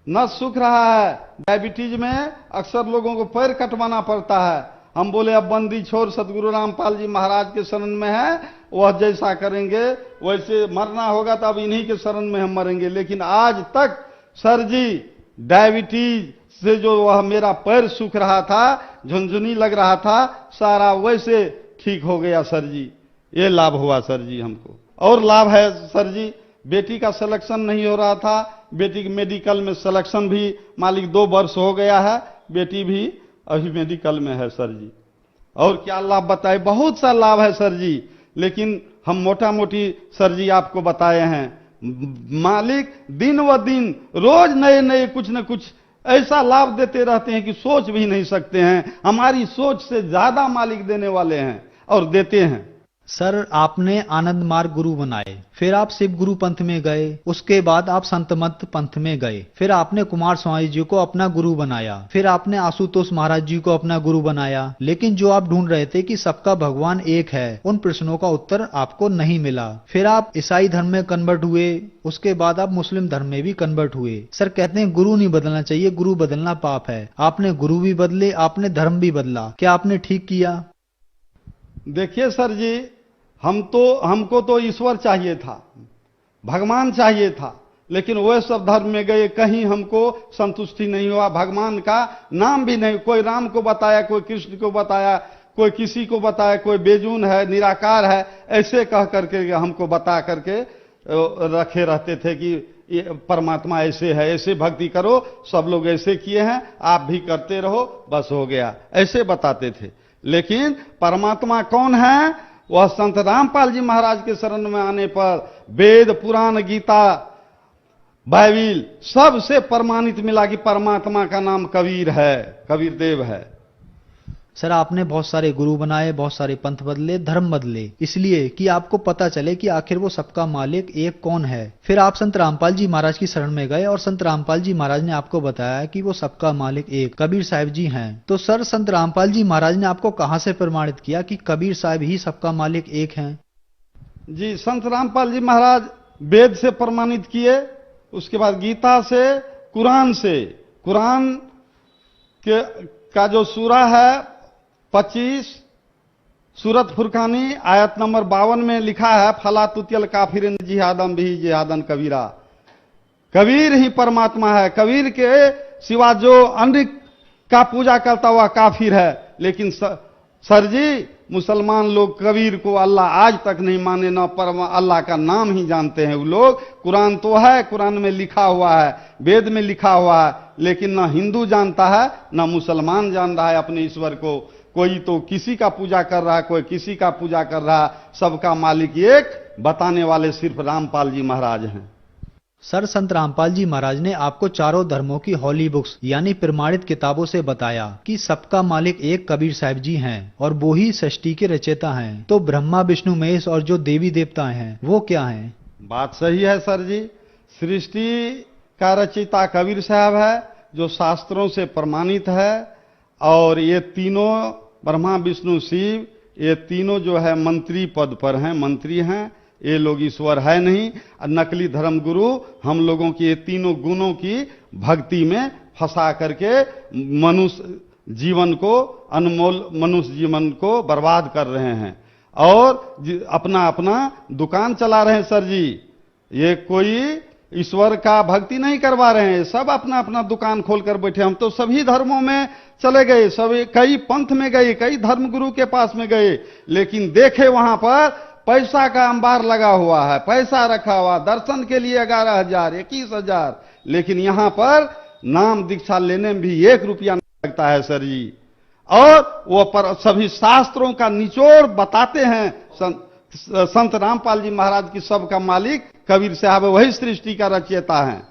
नस सूख रहा है। डायबिटीज में अक्सर लोगों को पैर कटवाना पड़ता है। हम बोले अब बंदी छोड़, सतगुरु रामपाल जी महाराज के शरण में है, वह जैसा करेंगे वैसे मरना होगा तो अब इन्हीं के शरण में हम मरेंगे। लेकिन आज तक सर जी डायबिटीज से जो वह मेरा पैर सूख रहा था, झुनझुनी लग रहा था, सारा वैसे ठीक हो गया सर जी। ये लाभ हुआ सर जी हमको। और लाभ है सर जी, बेटी का सिलेक्शन नहीं हो रहा था, बेटी के मेडिकल में सिलेक्शन भी मालिक 2 वर्ष हो गया है, बेटी भी अभी मेडिकल में है सर जी। और क्या लाभ बताए, बहुत सा लाभ है सर जी, लेकिन हम मोटा मोटी सर जी आपको बताए हैं। मालिक दिन व दिन रोज नए नए कुछ न कुछ ऐसा लाभ देते रहते हैं कि सोच भी नहीं सकते हैं। हमारी सोच से ज्यादा मालिक देने वाले हैं और देते हैं। सर आपने आनंद मार्ग गुरु बनाए, फिर आप शिव गुरु पंथ में गए, उसके बाद आप संत मत पंथ में गए, फिर आपने कुमार स्वामी जी को अपना गुरु बनाया, फिर आपने आशुतोष महाराज जी को अपना गुरु बनाया। लेकिन जो आप ढूंढ रहे थे कि सबका भगवान एक है, उन प्रश्नों का उत्तर आपको नहीं मिला। फिर आप ईसाई धर्म में कन्वर्ट हुए, उसके बाद आप मुस्लिम धर्म में भी कन्वर्ट हुए। सर कहते हैं गुरु नहीं बदलना चाहिए, गुरु बदलना पाप है। आपने गुरु भी बदले, आपने धर्म भी बदला, क्या आपने ठीक किया? देखिए सर जी, हमको तो ईश्वर चाहिए था, भगवान चाहिए था, लेकिन वह सब धर्म में गए, कहीं हमको संतुष्टि नहीं हुआ। भगवान का नाम भी नहीं, कोई राम को बताया, कोई कृष्ण को बताया, कोई किसी को बताया, कोई बेजून है, निराकार है, ऐसे कह करके हमको बता करके रखे रहते थे कि ये परमात्मा ऐसे है, ऐसे भक्ति करो, सब लोग ऐसे किए हैं, आप भी करते रहो, बस हो गया, ऐसे बताते थे। लेकिन परमात्मा कौन है, वह संत रामपाल जी महाराज के शरण में आने पर वेद, पुराण, गीता, बाइबिल सबसे प्रमाणित मिला कि परमात्मा का नाम कबीर है, कबीर देव है। सर आपने बहुत सारे गुरु बनाए, बहुत सारे पंथ बदले, धर्म बदले, इसलिए कि आपको पता चले कि आखिर वो सबका मालिक एक कौन है। फिर आप संत रामपाल जी महाराज की शरण में गए और संत रामपाल जी महाराज ने आपको बताया कि वो सबका मालिक एक कबीर साहिब जी हैं। तो सर संत रामपाल जी महाराज ने आपको कहां से प्रमाणित किया कि कबीर साहिब ही सबका मालिक एक हैं? जी, संत रामपाल जी महाराज वेद से प्रमाणित किए, उसके बाद गीता से, कुरान से। कुरान का जो सूरा है 25 सूरत फुरकानी आयत नंबर 52 में लिखा है, फला तुतियल काफिरिन जिहादम भी जिहादन कबीरा। कबीर ही परमात्मा है, कबीर के सिवा जो अन्य का पूजा करता हुआ काफिर है। लेकिन सर जी, मुसलमान लोग कबीर को अल्लाह आज तक नहीं माने, न अल्लाह का नाम ही जानते हैं वो लोग। कुरान तो है, कुरान में लिखा हुआ है, वेद में लिखा हुआ है, लेकिन न हिंदू जानता है न मुसलमान जान रहा है अपने ईश्वर को। कोई तो किसी का पूजा कर रहा है, कोई किसी का पूजा कर रहा है। सबका मालिक एक, बताने वाले सिर्फ रामपाल जी महाराज हैं। सर, संत रामपाल जी महाराज ने आपको चारों धर्मों की हॉली बुक्स यानी प्रमाणित किताबों से बताया कि सबका मालिक एक कबीर साहब जी हैं और वो ही सृष्टि के रचयिता हैं। तो ब्रह्मा विष्णु महेश और जो देवी देवता हैं वो क्या हैं? बात सही है सर जी। सृष्टि का रचयिता कबीर साहब है, जो शास्त्रों से प्रमाणित है। और ये तीनों ब्रह्मा विष्णु शिव, ये तीनों जो है मंत्री पद पर हैं, मंत्री हैं। ये लोग ईश्वर है नहीं। नकली धर्म गुरु हम लोगों की ये तीनों गुणों की भक्ति में फंसा करके मनुष्य जीवन को, अनमोल मनुष्य जीवन को बर्बाद कर रहे हैं और अपना अपना दुकान चला रहे हैं सर जी। ये कोई ईश्वर का भक्ति नहीं करवा रहे हैं, सब अपना अपना दुकान खोलकर बैठे। हम तो सभी धर्मों में चले गए, सभी कई पंथ में गए, कई धर्म गुरु के पास में गए, लेकिन देखे वहां पर पैसा का अंबार लगा हुआ है, पैसा रखा हुआ, दर्शन के लिए 11,000 21,000, लेकिन यहां पर नाम दीक्षा लेने में भी 1 रुपया नहीं लगता है सर जी। और वो पर सभी शास्त्रों का निचोड़ बताते हैं। संत रामपाल जी महाराज की सबका मालिक कबीर साहब, वही सृष्टि का रचयिता है।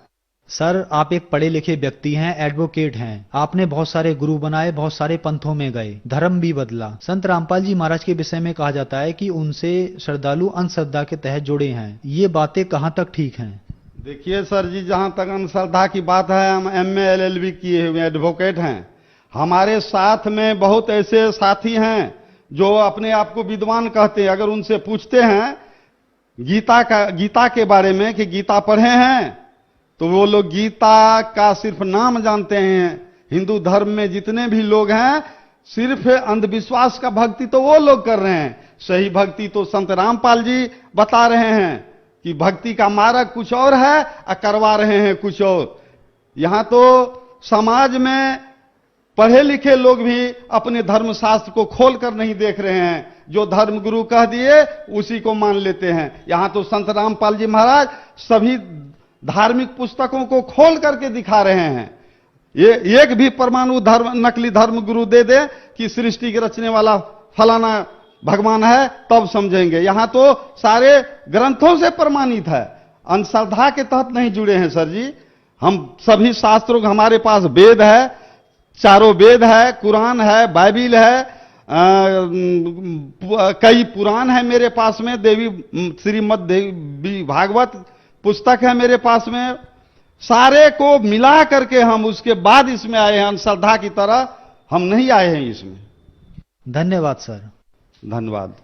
सर, आप एक पढ़े लिखे व्यक्ति हैं, एडवोकेट हैं। आपने बहुत सारे गुरु बनाए, बहुत सारे पंथों में गए, धर्म भी बदला। संत रामपाल जी महाराज के विषय में कहा जाता है कि उनसे श्रद्धालु अंधश्रद्धा के तहत जुड़े हैं। ये बातें कहां तक ठीक हैं? देखिए सर जी, जहां तक अंधश्रद्धा की बात है, हम MA LLB किए हुए एडवोकेट हैं। हमारे साथ में बहुत ऐसे साथी हैं जो अपने आप को विद्वान कहते हैं। अगर उनसे पूछते हैं गीता के बारे में कि गीता पढ़े हैं, तो वो लोग गीता का सिर्फ नाम जानते हैं। हिंदू धर्म में जितने भी लोग हैं, सिर्फ अंधविश्वास का भक्ति तो वो लोग कर रहे हैं। सही भक्ति तो संत रामपाल जी बता रहे हैं कि भक्ति का मार्ग कुछ और है और करवा रहे हैं कुछ और। यहां तो समाज में पढ़े लिखे लोग भी अपने धर्म शास्त्र को खोल कर नहीं देख रहे हैं। जो धर्म गुरु कह दिए उसी को मान लेते हैं। यहां तो संत रामपाल जी महाराज सभी धार्मिक पुस्तकों को खोल करके दिखा रहे हैं। ये एक भी परमाणु नकली धर्म गुरु दे दे कि सृष्टि के रचने वाला फलाना भगवान है, तब समझेंगे। यहां तो सारे ग्रंथों से प्रमाणित है, अंधश्रद्धा के तहत नहीं जुड़े हैं सर जी। हम सभी शास्त्रों, हमारे पास वेद है, चारों वेद है, कुरान है, बाइबिल है, कई पुराण है मेरे पास में, देवी श्रीमद् देवी भागवत पुस्तक है मेरे पास में। सारे को मिला करके हम उसके बाद इसमें आए हैं। अंधश्रद्धा की तरह हम नहीं आए हैं इसमें। धन्यवाद सर। धन्यवाद।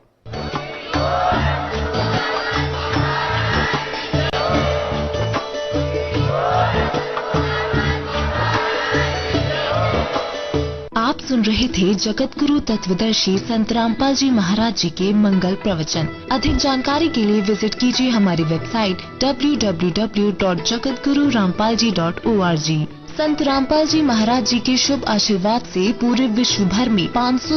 आप सुन रहे थे जगत गुरु तत्वदर्शी संत रामपाल जी महाराज जी के मंगल प्रवचन। अधिक जानकारी के लिए विजिट कीजिए हमारी वेबसाइट www.jagatgururampalji.org। संत रामपाल जी महाराज जी के शुभ आशीर्वाद से पूरे विश्व भर में 500